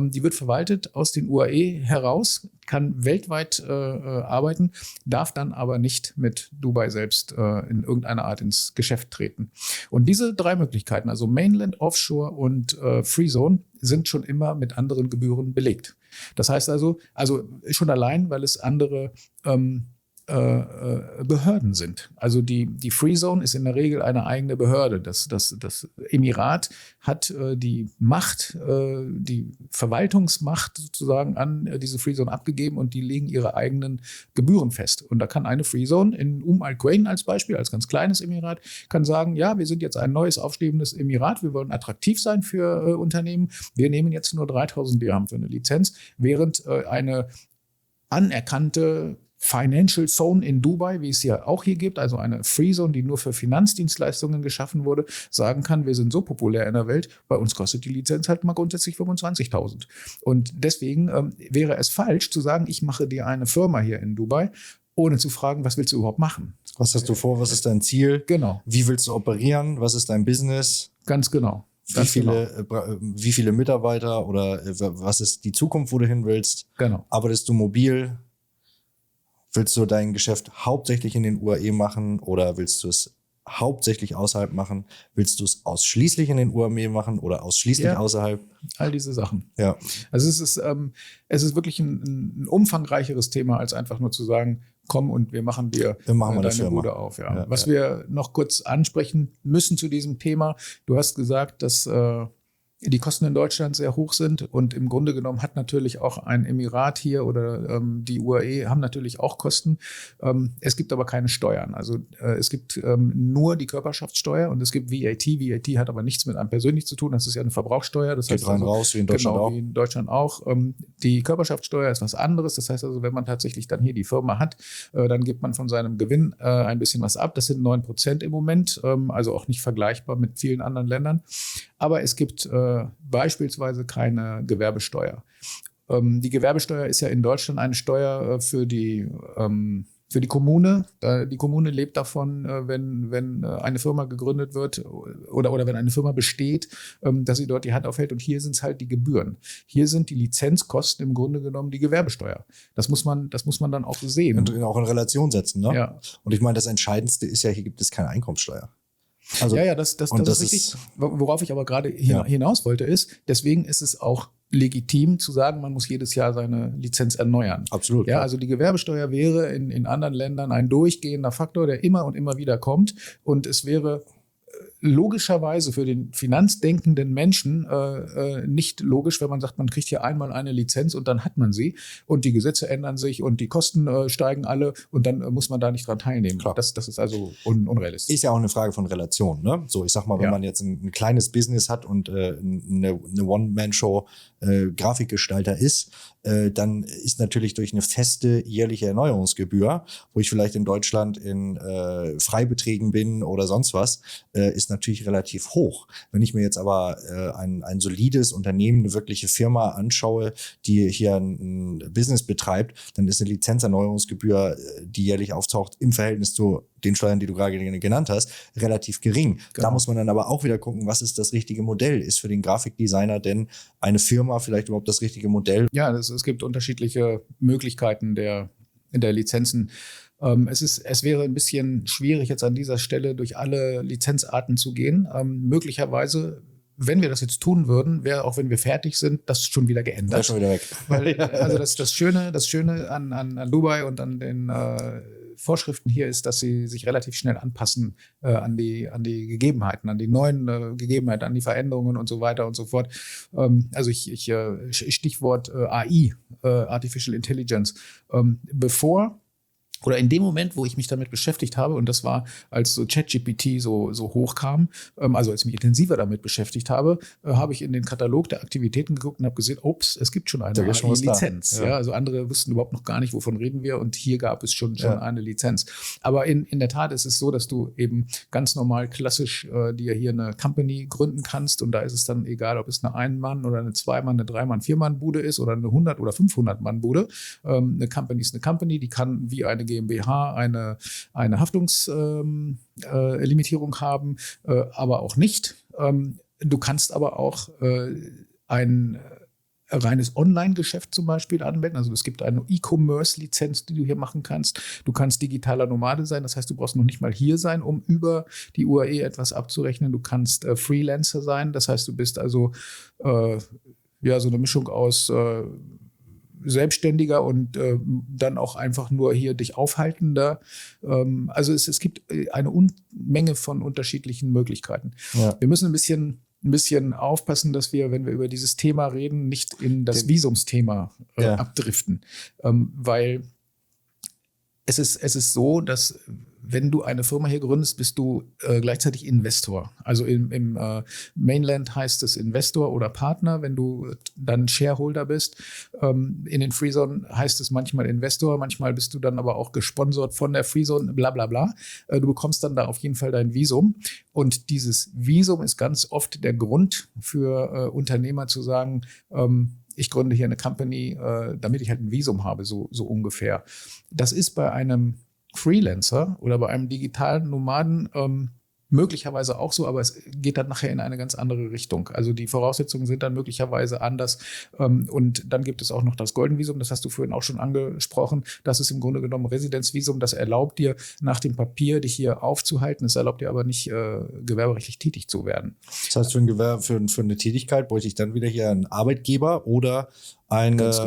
die wird verwaltet aus den UAE heraus, kann weltweit arbeiten, darf dann aber nicht mit Dubai selbst in irgendeiner Art ins Geschäft treten. Und diese drei Möglichkeiten, also Mainland, Offshore und Free Zone, sind schon immer mit anderen Gebühren belegt. Das heißt also schon allein, weil es andere Behörden sind. Also die Free Zone ist in der Regel eine eigene Behörde. Das Emirat hat die Macht, die Verwaltungsmacht sozusagen an diese Free Zone abgegeben und die legen ihre eigenen Gebühren fest. Und da kann eine Free Zone in Al Quwain als Beispiel, als ganz kleines Emirat, kann sagen, ja, wir sind jetzt ein neues, aufstehendes Emirat, wir wollen attraktiv sein für Unternehmen, wir nehmen jetzt nur 3.000 Dirham für eine Lizenz, während eine anerkannte Financial Zone in Dubai, wie es ja auch hier gibt, also eine Free Zone, die nur für Finanzdienstleistungen geschaffen wurde, sagen kann, wir sind so populär in der Welt, bei uns kostet die Lizenz halt mal grundsätzlich 25.000. Und deswegen wäre es falsch zu sagen, ich mache dir eine Firma hier in Dubai, ohne zu fragen, was willst du überhaupt machen? Was hast du vor? Was ist dein Ziel? Genau. Wie willst du operieren? Was ist dein Business? Ganz genau. Wie viele Mitarbeiter oder was ist die Zukunft, wo du hin willst? Genau. Arbeitest du mobil? Willst du dein Geschäft hauptsächlich in den UAE machen oder willst du es hauptsächlich außerhalb machen? Willst du es ausschließlich in den UAE machen oder ausschließlich außerhalb? All diese Sachen. Ja. Also es ist wirklich ein umfangreicheres Thema, als einfach nur zu sagen, komm und wir machen dir deine Bude auf. Ja. Was wir noch kurz ansprechen müssen zu diesem Thema, du hast gesagt, dass die Kosten in Deutschland sehr hoch sind und im Grunde genommen hat natürlich auch ein Emirat hier oder die UAE haben natürlich auch Kosten. Es gibt aber keine Steuern. Also es gibt nur die Körperschaftssteuer und es gibt VAT. VAT hat aber nichts mit einem persönlich zu tun. Das ist ja eine Verbrauchssteuer. Das heißt rein also, raus, wie in Deutschland genau, auch. wie in Deutschland auch. Die Körperschaftssteuer ist was anderes. Das heißt also, wenn man tatsächlich dann hier die Firma hat, dann gibt man von seinem Gewinn ein bisschen was ab. Das sind 9% im Moment, also auch nicht vergleichbar mit vielen anderen Ländern. Aber es gibt beispielsweise keine Gewerbesteuer. Die Gewerbesteuer ist ja in Deutschland eine Steuer für die Kommune. Die Kommune lebt davon, wenn eine Firma gegründet wird oder wenn eine Firma besteht, dass sie dort die Hand aufhält. Und hier sind es halt die Gebühren. Hier sind die Lizenzkosten im Grunde genommen die Gewerbesteuer. Das muss man dann auch sehen. Und auch in Relation setzen, ne? Ja. Und ich meine, das Entscheidendste ist ja, hier gibt es keine Einkommenssteuer. Also, ja, das ist richtig. Worauf ich aber gerade hinaus wollte, ist, deswegen ist es auch legitim zu sagen, man muss jedes Jahr seine Lizenz erneuern. Absolut. Ja, also die Gewerbesteuer wäre in anderen Ländern ein durchgehender Faktor, der immer und immer wieder kommt. Und es wäre logischerweise für den finanzdenkenden Menschen nicht logisch, wenn man sagt, man kriegt hier einmal eine Lizenz und dann hat man sie und die Gesetze ändern sich und die Kosten steigen alle und dann muss man da nicht dran teilnehmen. Klar. Das ist also unrealistisch. Ist ja auch eine Frage von Relation, ne? So, ich sag mal, wenn man jetzt ein kleines Business hat und eine One-Man-Show Grafikgestalter ist, dann ist natürlich durch eine feste jährliche Erneuerungsgebühr, wo ich vielleicht in Deutschland in Freibeträgen bin oder sonst was, ist natürlich relativ hoch. Wenn ich mir jetzt aber ein solides Unternehmen, eine wirkliche Firma anschaue, die hier ein Business betreibt, dann ist eine Lizenzerneuerungsgebühr, die jährlich auftaucht, im Verhältnis zu den Steuern, die du gerade genannt hast, relativ gering. Genau. Da muss man dann aber auch wieder gucken, was ist das richtige Modell? Ist für den Grafikdesigner denn eine Firma vielleicht überhaupt das richtige Modell? Ja, es gibt unterschiedliche Möglichkeiten der Lizenzen. Es wäre ein bisschen schwierig, jetzt an dieser Stelle durch alle Lizenzarten zu gehen. Möglicherweise, wenn wir das jetzt tun würden, wäre, auch wenn wir fertig sind, das schon wieder geändert. Wäre schon wieder weg. Weil, also das Schöne an Dubai und an den Vorschriften hier ist, dass sie sich relativ schnell anpassen an die Gegebenheiten, an die neuen Gegebenheiten, an die Veränderungen und so weiter und so fort. Also Stichwort AI, Artificial Intelligence. Oder in dem Moment, wo ich mich damit beschäftigt habe, und das war, als so ChatGPT so hochkam, also als ich mich intensiver damit beschäftigt habe, habe ich in den Katalog der Aktivitäten geguckt und habe gesehen, ups, es gibt schon eine AI-Lizenz. Ja, also andere wussten überhaupt noch gar nicht, wovon reden wir, und hier gab es schon eine Lizenz. Aber in der Tat ist es so, dass du eben ganz normal klassisch dir hier eine Company gründen kannst, und da ist es dann egal, ob es eine Ein-Mann- oder eine Zwei-Mann-, eine Drei-Mann-, Vier-Mann-Bude ist oder eine 100- oder 500-Mann-Bude. Eine Company ist eine Company, die kann wie eine GmbH eine Haftungslimitierung haben, aber auch nicht. Du kannst aber auch ein reines Online-Geschäft zum Beispiel anmelden. Also es gibt eine E-Commerce-Lizenz, die du hier machen kannst. Du kannst digitaler Nomade sein. Das heißt, du brauchst noch nicht mal hier sein, um über die UAE etwas abzurechnen. Du kannst Freelancer sein. Das heißt, du bist also so eine Mischung aus Selbstständiger und dann auch einfach nur hier dich aufhaltender. Also es gibt eine Unmenge von unterschiedlichen Möglichkeiten. Ja. Wir müssen ein bisschen aufpassen, dass wir, wenn wir über dieses Thema reden, nicht in das Visumsthema abdriften. Weil es ist so, dass wenn du eine Firma hier gründest, bist du gleichzeitig Investor. Also im Mainland heißt es Investor oder Partner, wenn du dann Shareholder bist. In den Freezone heißt es manchmal Investor, manchmal bist du dann aber auch gesponsert von der Freezone, bla bla bla. Du bekommst dann da auf jeden Fall dein Visum. Und dieses Visum ist ganz oft der Grund für Unternehmer zu sagen, ich gründe hier eine Company, damit ich halt ein Visum habe, so ungefähr. Das ist bei einem Freelancer oder bei einem digitalen Nomaden möglicherweise auch so, aber es geht dann nachher in eine ganz andere Richtung. Also die Voraussetzungen sind dann möglicherweise anders. Und dann gibt es auch noch das Golden Visum, das hast du vorhin auch schon angesprochen. Das ist im Grunde genommen Residenzvisum, das erlaubt dir nach dem Papier, dich hier aufzuhalten. Es erlaubt dir aber nicht, gewerberechtlich tätig zu werden. Das heißt, für eine Tätigkeit bräuchte ich dann wieder hier einen Arbeitgeber oder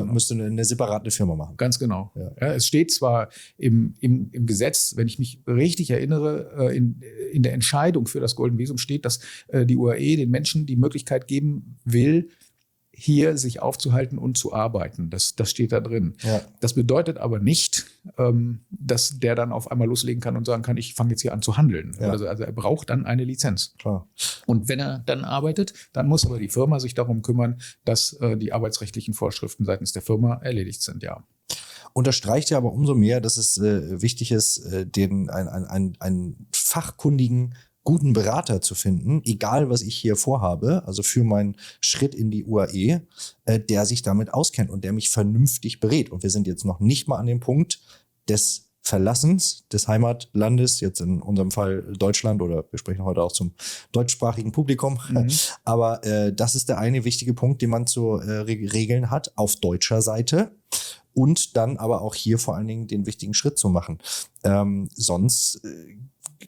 müsste eine separate Firma machen. Ganz genau. Ja. Ja, es steht zwar im Gesetz, wenn ich mich richtig erinnere, in der Entscheidung für das Golden Visum steht, dass die UAE den Menschen die Möglichkeit geben will, hier sich aufzuhalten und zu arbeiten. Das steht da drin. Ja. Das bedeutet aber nicht, dass der dann auf einmal loslegen kann und sagen kann, ich fange jetzt hier an zu handeln. Ja. Also er braucht dann eine Lizenz. Klar. Und wenn er dann arbeitet, dann muss aber die Firma sich darum kümmern, dass die arbeitsrechtlichen Vorschriften seitens der Firma erledigt sind, ja. Unterstreicht ja aber umso mehr, dass es wichtig ist, einen fachkundigen, guten Berater zu finden, egal was ich hier vorhabe, also für meinen Schritt in die UAE, der sich damit auskennt und der mich vernünftig berät. Und wir sind jetzt noch nicht mal an dem Punkt des Verlassens des Heimatlandes, jetzt in unserem Fall Deutschland, oder wir sprechen heute auch zum deutschsprachigen Publikum. Aber das ist der eine wichtige Punkt, den man zu regeln hat auf deutscher Seite. Und dann aber auch hier vor allen Dingen den wichtigen Schritt zu machen. Sonst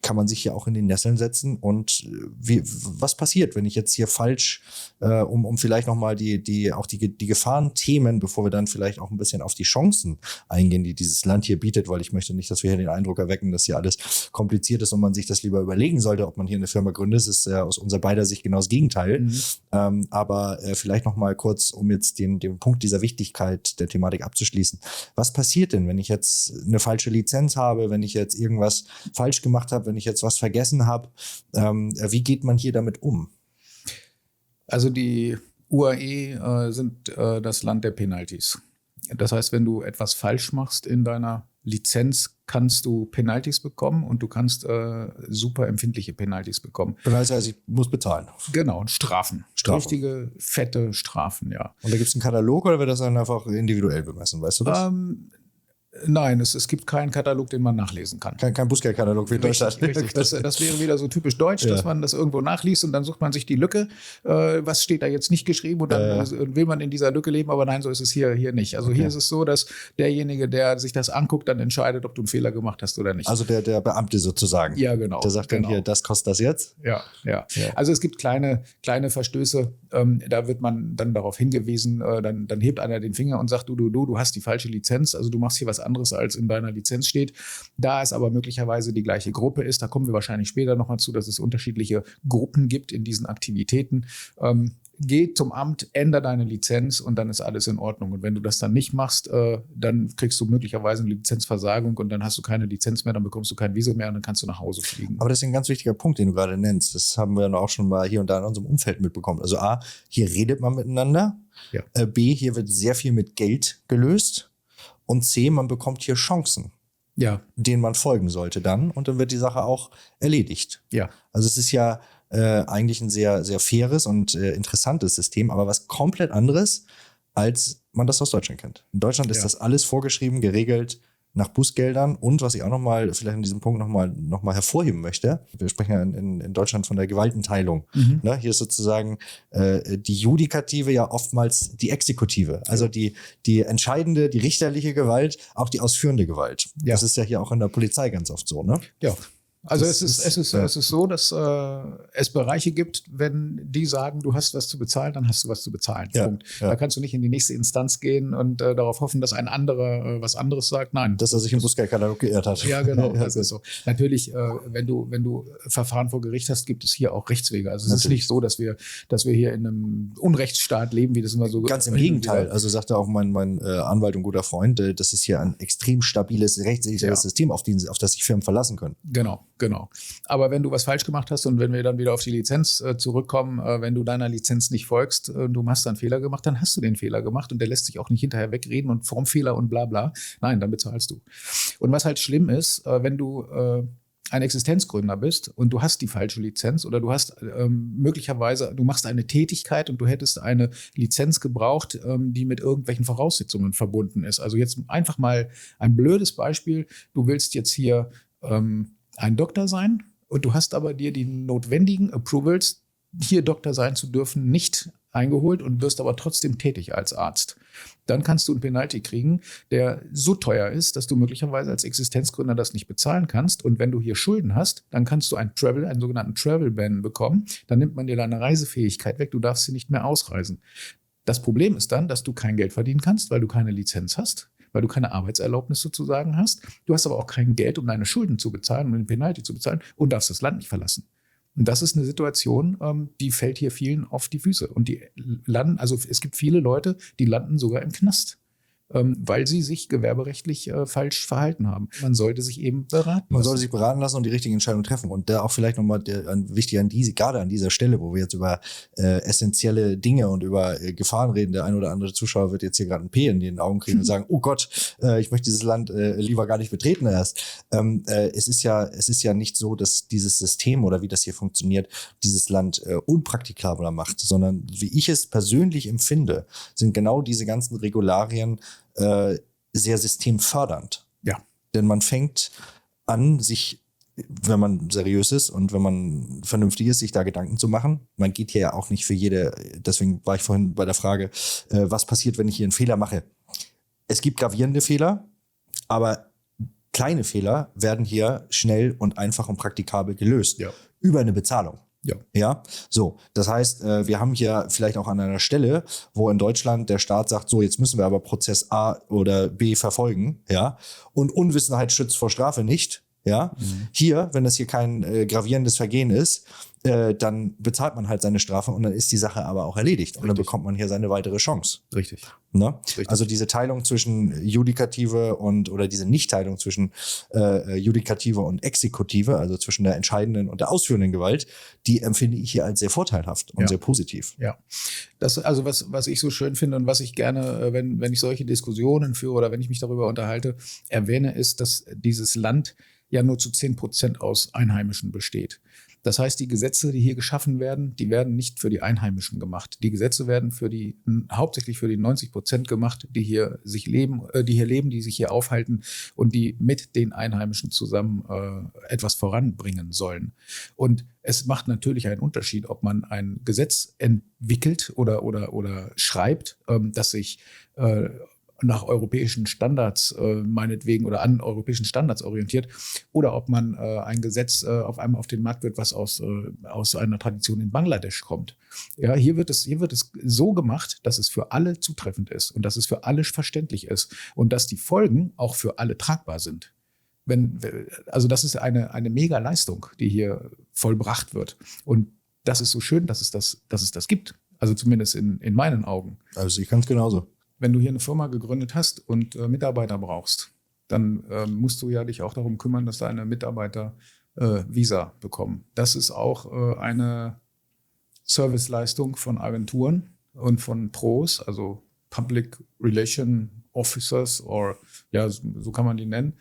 kann man sich ja auch in die Nesseln setzen. Und was passiert, wenn ich jetzt hier falsch, um vielleicht nochmal die Gefahrenthemen, bevor wir dann vielleicht auch ein bisschen auf die Chancen eingehen, die dieses Land hier bietet, weil ich möchte nicht, dass wir hier den Eindruck erwecken, dass hier alles kompliziert ist und man sich das lieber überlegen sollte, ob man hier eine Firma gründet. Das ist ja aus unserer beider Sicht genau das Gegenteil. Aber vielleicht nochmal kurz, um jetzt den Punkt dieser Wichtigkeit der Thematik abzuschließen. Was passiert denn, wenn ich jetzt eine falsche Lizenz habe, wenn ich jetzt irgendwas falsch gemacht habe, wenn ich jetzt was vergessen habe? Wie geht man hier damit um? Also die UAE sind das Land der Penalties. Das heißt, wenn du etwas falsch machst in deiner Lizenz, kannst du Penalties bekommen und du kannst super empfindliche Penalties bekommen. Das heißt also, ich muss bezahlen. Genau, und Strafen. Richtige, fette Strafen, ja. Und da gibt es einen Katalog oder wird das dann einfach individuell bemessen, weißt du das? Nein, es gibt keinen Katalog, den man nachlesen kann. Kein Bußgeldkatalog wie in Deutschland. Richtig. Das wäre wieder so typisch deutsch, dass man das irgendwo nachliest und dann sucht man sich die Lücke. Was steht da jetzt nicht geschrieben und dann will man in dieser Lücke leben, aber nein, so ist es hier nicht. Also hier ist es so, dass derjenige, der sich das anguckt, dann entscheidet, ob du einen Fehler gemacht hast oder nicht. Also der Beamte sozusagen. Ja, genau. Der sagt dann hier, das kostet das jetzt? Ja. Also es gibt kleine Verstöße, da wird man dann darauf hingewiesen, dann hebt einer den Finger und sagt, du hast die falsche Lizenz, also du machst hier was anderes, als in deiner Lizenz steht. Da es aber möglicherweise die gleiche Gruppe ist, da kommen wir wahrscheinlich später nochmal zu, dass es unterschiedliche Gruppen gibt in diesen Aktivitäten. Geh zum Amt, änder deine Lizenz und dann ist alles in Ordnung. Und wenn du das dann nicht machst, dann kriegst du möglicherweise eine Lizenzversagung und dann hast du keine Lizenz mehr, dann bekommst du kein Visum mehr und dann kannst du nach Hause fliegen. Aber das ist ein ganz wichtiger Punkt, den du gerade nennst. Das haben wir auch schon mal hier und da in unserem Umfeld mitbekommen. Also A, hier redet man miteinander. Ja. B, hier wird sehr viel mit Geld gelöst. Und C, man bekommt hier Chancen, denen man folgen sollte dann. Und dann wird die Sache auch erledigt. Ja. Also es ist ja eigentlich ein sehr, sehr faires und interessantes System, aber was komplett anderes, als man das aus Deutschland kennt. In Deutschland ist das alles vorgeschrieben, geregelt nach Bußgeldern. Und was ich auch nochmal vielleicht in diesem Punkt noch mal hervorheben möchte, wir sprechen ja in Deutschland von der Gewaltenteilung. Ne? Hier ist sozusagen die Judikative ja oftmals die Exekutive. Also die entscheidende, die richterliche Gewalt, auch die ausführende Gewalt. Ja. Das ist ja hier auch in der Polizei ganz oft so, ne? Ja. Also es ist so, dass es Bereiche gibt, wenn die sagen, du hast was zu bezahlen, dann hast du was zu bezahlen. Ja, Punkt. Da kannst du nicht in die nächste Instanz gehen und darauf hoffen, dass ein anderer was anderes sagt. Nein. Dass er sich im Bußgeldkatalog geirrt hat. Ja, genau. Das ist so. Natürlich, wenn du Verfahren vor Gericht hast, gibt es hier auch Rechtswege. Also es ist nicht so, dass wir hier in einem Unrechtsstaat leben, wie das immer so. Ganz im Gegenteil. Also sagte auch mein Anwalt und guter Freund, das ist hier ein extrem stabiles, rechtssicheres System, auf das sich Firmen verlassen können. Genau. Aber wenn du was falsch gemacht hast und wenn wir dann wieder auf die Lizenz zurückkommen, wenn du deiner Lizenz nicht folgst, du hast dann Fehler gemacht, dann hast du den Fehler gemacht und der lässt sich auch nicht hinterher wegreden und Formfehler und bla bla. Nein, dann bezahlst du. Und was halt schlimm ist, wenn du ein Existenzgründer bist und du hast die falsche Lizenz oder du hast möglicherweise, du machst eine Tätigkeit und du hättest eine Lizenz gebraucht, die mit irgendwelchen Voraussetzungen verbunden ist. Also jetzt einfach mal ein blödes Beispiel. Du willst jetzt hier ein Doktor sein und du hast aber dir die notwendigen Approvals, hier Doktor sein zu dürfen, nicht eingeholt und wirst aber trotzdem tätig als Arzt. Dann kannst du einen Penalty kriegen, der so teuer ist, dass du möglicherweise als Existenzgründer das nicht bezahlen kannst. Und wenn du hier Schulden hast, dann kannst du einen sogenannten Travel Ban bekommen. Dann nimmt man dir deine Reisefähigkeit weg, du darfst sie nicht mehr ausreisen. Das Problem ist dann, dass du kein Geld verdienen kannst, weil du keine Lizenz hast, weil du keine Arbeitserlaubnis sozusagen hast. Du hast aber auch kein Geld, um deine Schulden zu bezahlen, um den Penalty zu bezahlen und darfst das Land nicht verlassen. Und das ist eine Situation, die fällt hier vielen auf die Füße. Und die landen, also es gibt viele Leute, die landen sogar im Knast, weil sie sich gewerberechtlich falsch verhalten haben. Man sollte sich eben beraten lassen. Man sollte sich beraten lassen und die richtigen Entscheidungen treffen. Und da auch vielleicht nochmal wichtig gerade an dieser Stelle, wo wir jetzt über essentielle Dinge und über Gefahren reden. Der ein oder andere Zuschauer wird jetzt hier gerade ein P in den Augen kriegen und sagen, oh Gott, ich möchte dieses Land lieber gar nicht betreten erst. Es ist ja nicht so, dass dieses System oder wie das hier funktioniert, dieses Land unpraktikabler macht, sondern wie ich es persönlich empfinde, sind genau diese ganzen Regularien sehr systemfördernd. Ja. Denn man fängt an, sich, wenn man seriös ist und wenn man vernünftig ist, sich da Gedanken zu machen. Man geht hier ja auch nicht für jede, deswegen war ich vorhin bei der Frage, was passiert, wenn ich hier einen Fehler mache? Es gibt gravierende Fehler, aber kleine Fehler werden hier schnell und einfach und praktikabel gelöst. Ja. Über eine Bezahlung. Ja. Ja, so. Das heißt, wir haben hier vielleicht auch an einer Stelle, wo in Deutschland der Staat sagt, so, jetzt müssen wir aber Prozess A oder B verfolgen, ja. Und Unwissenheit schützt vor Strafe nicht, ja. Hier, wenn das hier kein gravierendes Vergehen ist, dann bezahlt man halt seine Strafe und dann ist die Sache aber auch erledigt. Und dann bekommt man hier seine weitere Chance. Richtig. Ne? Richtig. Also diese Teilung zwischen Judikative oder diese Nichtteilung zwischen Judikative und Exekutive, also zwischen der entscheidenden und der ausführenden Gewalt, die empfinde ich hier als sehr vorteilhaft und sehr positiv. Ja, das, also was ich so schön finde und was ich gerne, wenn ich solche Diskussionen führe oder wenn ich mich darüber unterhalte, erwähne, ist, dass dieses Land ja nur zu 10% aus Einheimischen besteht. Das heißt, die Gesetze, die hier geschaffen werden, die werden nicht für die Einheimischen gemacht. Die Gesetze werden hauptsächlich für die 90% gemacht, die hier leben, die sich hier aufhalten und die mit den Einheimischen zusammen etwas voranbringen sollen. Und es macht natürlich einen Unterschied, ob man ein Gesetz entwickelt oder schreibt, das sich nach europäischen Standards meinetwegen oder an europäischen Standards orientiert oder ob man ein Gesetz auf einmal auf den Markt wird, was aus einer Tradition in Bangladesch kommt. Ja, hier wird es so gemacht, dass es für alle zutreffend ist und dass es für alle verständlich ist und dass die Folgen auch für alle tragbar sind. Also das ist eine mega Leistung, die hier vollbracht wird. Und das ist so schön, dass es das gibt. Also zumindest in meinen Augen. Also ich kann es genauso. Wenn du hier eine Firma gegründet hast und Mitarbeiter brauchst, dann musst du ja dich auch darum kümmern, dass deine Mitarbeiter Visa bekommen. Das ist auch eine Serviceleistung von Agenturen und von Pros, also Public Relation Officers, so kann man die nennen,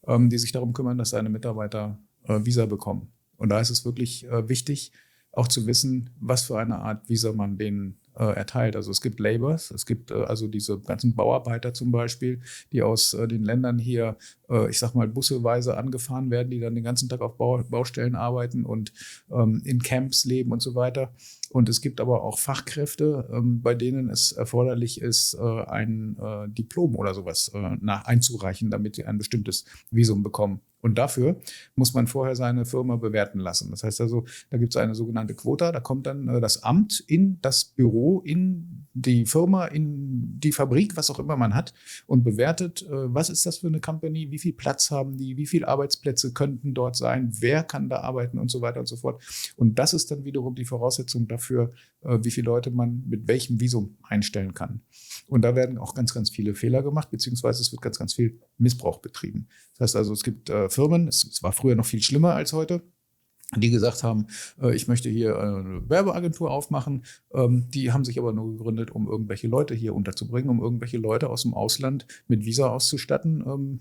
die sich darum kümmern, dass deine Mitarbeiter Visa bekommen. Und da ist es wirklich wichtig, auch zu wissen, was für eine Art Visa man denen erteilt. Also es gibt Labours, es gibt also diese ganzen Bauarbeiter zum Beispiel, die aus den Ländern hier, ich sag mal, busseweise angefahren werden, die dann den ganzen Tag auf Baustellen arbeiten und in Camps leben und so weiter. Und es gibt aber auch Fachkräfte, bei denen es erforderlich ist, ein Diplom oder sowas einzureichen, damit sie ein bestimmtes Visum bekommen. Und dafür muss man vorher seine Firma bewerten lassen. Das heißt also, da gibt es eine sogenannte Quota, da kommt dann das Amt in das Büro, in die Firma, in die Fabrik, was auch immer man hat und bewertet, was ist das für eine Company, wie viel Platz haben die, wie viele Arbeitsplätze könnten dort sein, wer kann da arbeiten und so weiter und so fort. Und das ist dann wiederum die Voraussetzung dafür, wie viele Leute man mit welchem Visum einstellen kann. Und da werden auch ganz, ganz viele Fehler gemacht, beziehungsweise es wird ganz, ganz viel Missbrauch betrieben. Das heißt also, es gibt Firmen, es war früher noch viel schlimmer als heute, die gesagt haben, ich möchte hier eine Werbeagentur aufmachen. Die haben sich aber nur gegründet, um irgendwelche Leute hier unterzubringen, um irgendwelche Leute aus dem Ausland mit Visa auszustatten.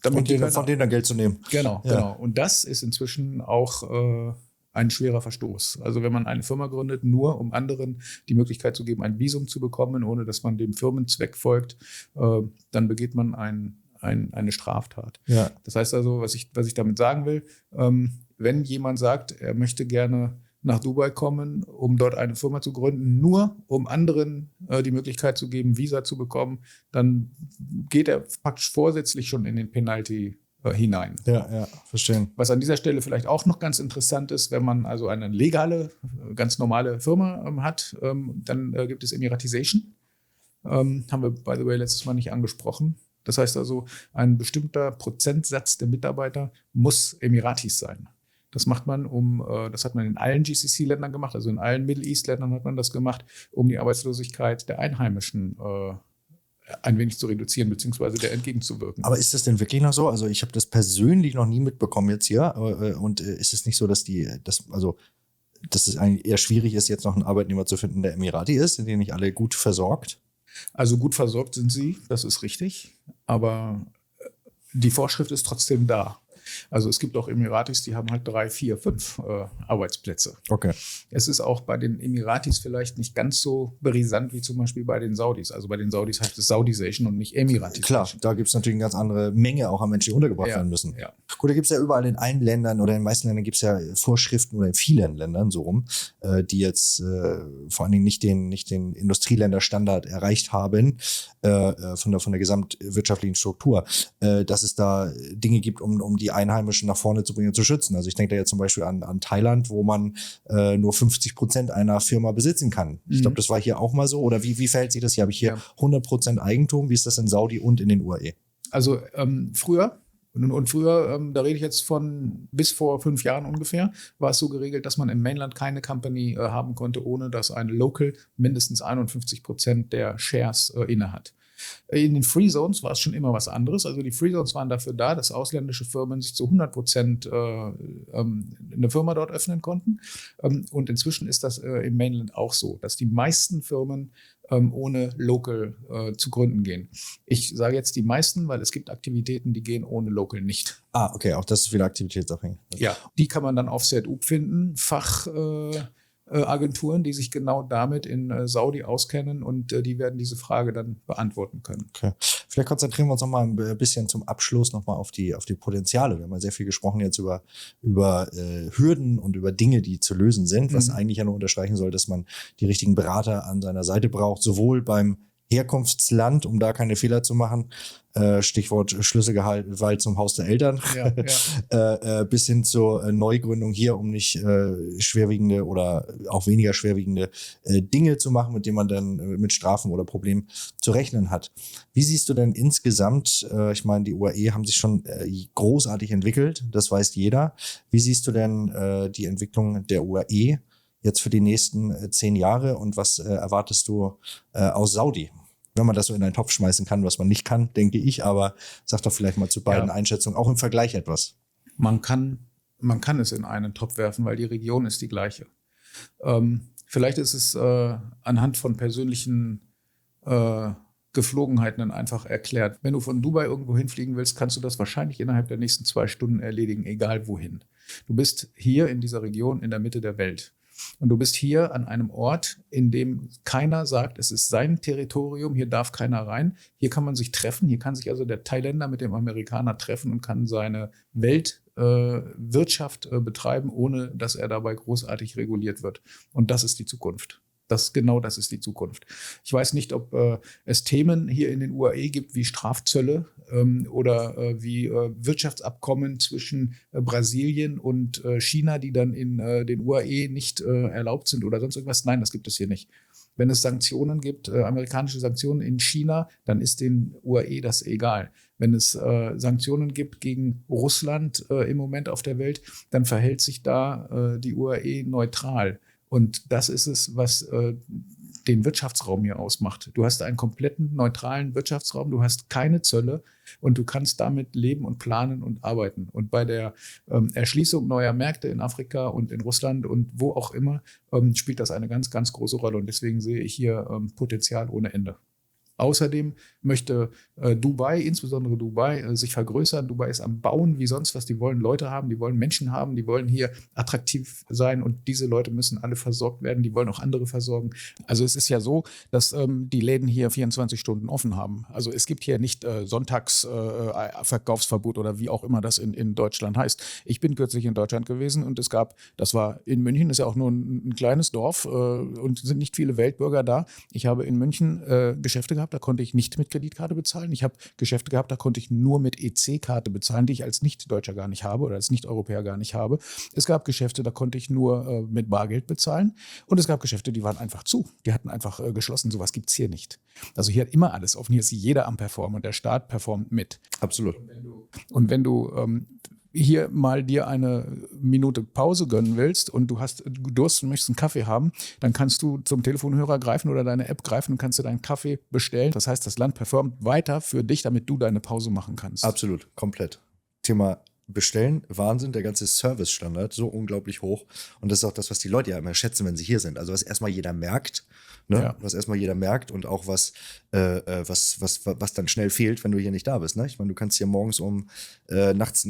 Damit von denen dann Geld zu nehmen. Genau. Und das ist inzwischen auch ein schwerer Verstoß. Also wenn man eine Firma gründet, nur um anderen die Möglichkeit zu geben, ein Visum zu bekommen, ohne dass man dem Firmenzweck folgt, dann begeht man eine Straftat. Ja. Das heißt also, was ich damit sagen will, wenn jemand sagt, er möchte gerne nach Dubai kommen, um dort eine Firma zu gründen, nur um anderen die Möglichkeit zu geben, Visa zu bekommen, dann geht er praktisch vorsätzlich schon in den Penalty hinein. Ja, verstehen. Was an dieser Stelle vielleicht auch noch ganz interessant ist, wenn man also eine legale, ganz normale Firma hat, dann gibt es Emiratization. Haben wir, by the way, letztes Mal nicht angesprochen. Das heißt also, ein bestimmter Prozentsatz der Mitarbeiter muss Emiratis sein. Das macht man, das hat man in allen GCC-Ländern gemacht, also in allen Middle East-Ländern hat man das gemacht, um die Arbeitslosigkeit der Einheimischen ein wenig zu reduzieren, beziehungsweise der entgegenzuwirken. Aber ist das denn wirklich noch so? Also ich habe das persönlich noch nie mitbekommen jetzt hier. Und ist es nicht so, dass es eigentlich eher schwierig ist, jetzt noch einen Arbeitnehmer zu finden, der Emirati ist, sind die nicht alle gut versorgt? Also gut versorgt sind sie, das ist richtig, aber die Vorschrift ist trotzdem da. Also es gibt auch Emiratis, die haben halt 3, 4, 5 Arbeitsplätze. Okay. Es ist auch bei den Emiratis vielleicht nicht ganz so brisant wie zum Beispiel bei den Saudis. Also bei den Saudis heißt es Saudization und nicht Emiratisation. Klar, da gibt es natürlich eine ganz andere Menge auch an Menschen, die untergebracht werden müssen. Ja. Gut, da gibt es ja überall in allen Ländern oder in den meisten Ländern gibt es ja Vorschriften oder in vielen Ländern so rum, die jetzt vor allen Dingen nicht den Industrieländerstandard erreicht haben von der gesamtwirtschaftlichen Struktur, dass es da Dinge gibt, um die Einheimischen nach vorne zu bringen und zu schützen. Also ich denke da jetzt zum Beispiel an Thailand, wo man nur 50% einer Firma besitzen kann. Ich glaube, das war hier auch mal so. Oder wie verhält sich das hier? Habe ich hier 100% Eigentum? Wie ist das in Saudi und in den UAE? Also früher, da rede ich jetzt von bis vor 5 Jahren ungefähr, war es so geregelt, dass man im Mainland keine Company haben konnte, ohne dass ein Local mindestens 51% der Shares innehat. In den Free Zones war es schon immer was anderes. Also die Free Zones waren dafür da, dass ausländische Firmen sich zu 100% eine Firma dort öffnen konnten. Und inzwischen ist das im Mainland auch so, dass die meisten Firmen ohne Local zu Gründen gehen. Ich sage jetzt die meisten, weil es gibt Aktivitäten, die gehen ohne Local nicht. Ah, okay, auch das ist wieder aktivitätsabhängig. Ja, die kann man dann auf ZUB finden, Agenturen, die sich genau damit in Saudi auskennen und die werden diese Frage dann beantworten können. Okay. Vielleicht konzentrieren wir uns noch mal ein bisschen zum Abschluss noch mal auf die Potenziale. Wir haben ja sehr viel gesprochen jetzt über Hürden und über Dinge, die zu lösen sind, was eigentlich ja nur unterstreichen soll, dass man die richtigen Berater an seiner Seite braucht, sowohl beim Herkunftsland, um da keine Fehler zu machen, Stichwort Schlüsselgewalt zum Haus der Eltern, bis hin zur Neugründung hier, um nicht schwerwiegende oder auch weniger schwerwiegende Dinge zu machen, mit denen man dann mit Strafen oder Problemen zu rechnen hat. Wie siehst du denn insgesamt, ich meine, die UAE haben sich schon großartig entwickelt, das weiß jeder. Wie siehst du denn die Entwicklung der UAE jetzt für die nächsten 10 Jahre und was erwartest du aus Saudi? Wenn man das so in einen Topf schmeißen kann, was man nicht kann, denke ich, aber sag doch vielleicht mal zu beiden Einschätzungen, auch im Vergleich etwas. Man kann es in einen Topf werfen, weil die Region ist die gleiche. Vielleicht ist es anhand von persönlichen Geflogenheiten dann einfach erklärt. Wenn du von Dubai irgendwo hinfliegen willst, kannst du das wahrscheinlich innerhalb der nächsten 2 Stunden erledigen, egal wohin. Du bist hier in dieser Region in der Mitte der Welt. Und du bist hier an einem Ort, in dem keiner sagt, es ist sein Territorium, hier darf keiner rein. Hier kann man sich treffen, hier kann sich also der Thailänder mit dem Amerikaner treffen und kann seine Weltwirtschaft betreiben, ohne dass er dabei großartig reguliert wird. Und das ist die Zukunft. Das ist die Zukunft. Ich weiß nicht, ob es Themen hier in den UAE gibt wie Strafzölle oder wie Wirtschaftsabkommen zwischen Brasilien und China, die dann in den UAE nicht erlaubt sind oder sonst irgendwas. Nein, das gibt es hier nicht. Wenn es Sanktionen gibt, amerikanische Sanktionen in China, dann ist den UAE das egal. Wenn es Sanktionen gibt gegen Russland im Moment auf der Welt, dann verhält sich da die UAE neutral. Und das ist es, was den Wirtschaftsraum hier ausmacht. Du hast einen kompletten neutralen Wirtschaftsraum, du hast keine Zölle und du kannst damit leben und planen und arbeiten. Und bei der Erschließung neuer Märkte in Afrika und in Russland und wo auch immer, spielt das eine ganz, ganz große Rolle. Und deswegen sehe ich hier Potenzial ohne Ende. Außerdem möchte Dubai, insbesondere Dubai, sich vergrößern. Dubai ist am Bauen wie sonst was. Die wollen Leute haben, die wollen Menschen haben, die wollen hier attraktiv sein und diese Leute müssen alle versorgt werden. Die wollen auch andere versorgen. Also es ist ja so, dass die Läden hier 24 Stunden offen haben. Also es gibt hier nicht Sonntagsverkaufsverbot oder wie auch immer das in Deutschland heißt. Ich bin kürzlich in Deutschland gewesen und das war in München, ist ja auch nur ein kleines Dorf und sind nicht viele Weltbürger da. Ich habe in München Geschäfte gehabt, gehabt, da konnte ich nicht mit Kreditkarte bezahlen. Ich habe Geschäfte gehabt, da konnte ich nur mit EC-Karte bezahlen, die ich als Nicht-Deutscher gar nicht habe oder als Nicht-Europäer gar nicht habe. Es gab Geschäfte, da konnte ich nur mit Bargeld bezahlen. Und es gab Geschäfte, die waren einfach zu. Die hatten einfach geschlossen. Sowas gibt es hier nicht. Also hier hat immer alles offen. Hier ist jeder am Performen und der Staat performt mit. Absolut. Und wenn du hier mal dir eine Minute Pause gönnen willst und du hast Durst und möchtest einen Kaffee haben, dann kannst du zum Telefonhörer greifen oder deine App greifen und kannst dir deinen Kaffee bestellen. Das heißt, das Land performt weiter für dich, damit du deine Pause machen kannst. Absolut, komplett. Thema Bestellen, Wahnsinn, der ganze Service-Standard, so unglaublich hoch. Und das ist auch das, was die Leute ja immer schätzen, wenn sie hier sind. Also was erstmal jeder merkt, ne? Ja. Was erstmal jeder merkt und auch was dann schnell fehlt, wenn du hier nicht da bist. Ne? Ich meine, du kannst hier morgens nachts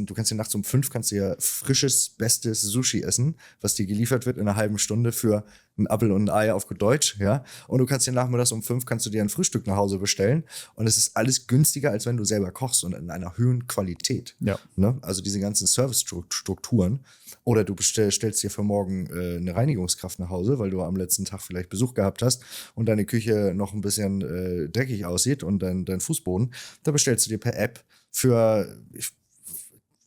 um 5 kannst du ja frisches, bestes Sushi essen, was dir geliefert wird in einer halben Stunde für ein Apfel und ein Ei auf gut Deutsch, ja. Und du kannst dir nachmittags um 5 kannst du dir ein Frühstück nach Hause bestellen. Und es ist alles günstiger, als wenn du selber kochst und in einer höheren Qualität. Ja. Ne? Also diese ganzen Service-Strukturen. Oder du stellst dir für morgen eine Reinigungskraft nach Hause, weil du am letzten Tag vielleicht Besuch gehabt hast und deine Küche noch ein bisschen dreckig aussieht und dein Fußboden. Da bestellst du dir per App für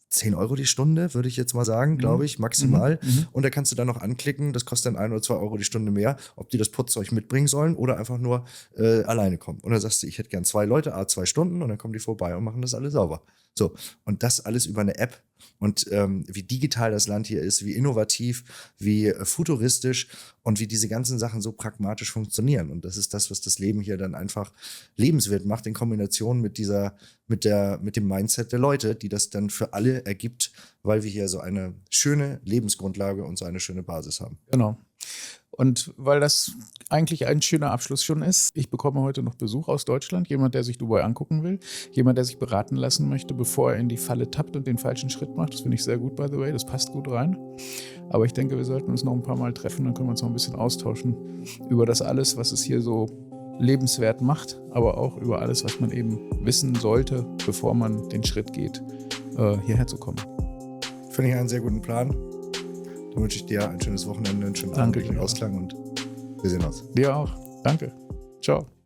10 Euro die Stunde, würde ich jetzt mal sagen, glaube ich, maximal. Und da kannst du dann noch anklicken, das kostet dann 1 oder 2 Euro die Stunde mehr, ob die das Putzzeug mitbringen sollen oder einfach nur alleine kommen. Und dann sagst du, ich hätte gern 2 Leute, 2 Stunden und dann kommen die vorbei und machen das alles sauber. So, und das alles über eine App. Und wie digital das Land hier ist, wie innovativ, wie futuristisch und wie diese ganzen Sachen so pragmatisch funktionieren. Und das ist das, was das Leben hier dann einfach lebenswert macht, in Kombination mit dem Mindset der Leute, die das dann für alle ergibt, weil wir hier so eine schöne Lebensgrundlage und so eine schöne Basis haben. Genau. Und weil das eigentlich ein schöner Abschluss schon ist, ich bekomme heute noch Besuch aus Deutschland, jemand, der sich Dubai angucken will, jemand, der sich beraten lassen möchte, bevor er in die Falle tappt und den falschen Schritt macht. Das finde ich sehr gut, by the way, das passt gut rein. Aber ich denke, wir sollten uns noch ein paar Mal treffen, dann können wir uns noch ein bisschen austauschen über das alles, was es hier so lebenswert macht, aber auch über alles, was man eben wissen sollte, bevor man den Schritt geht, hierher zu kommen. Finde ich einen sehr guten Plan. Dann wünsche ich dir ein schönes Wochenende, einen schönen Abend, einen Ausklang und wir sehen uns. Dir auch. Danke. Ciao.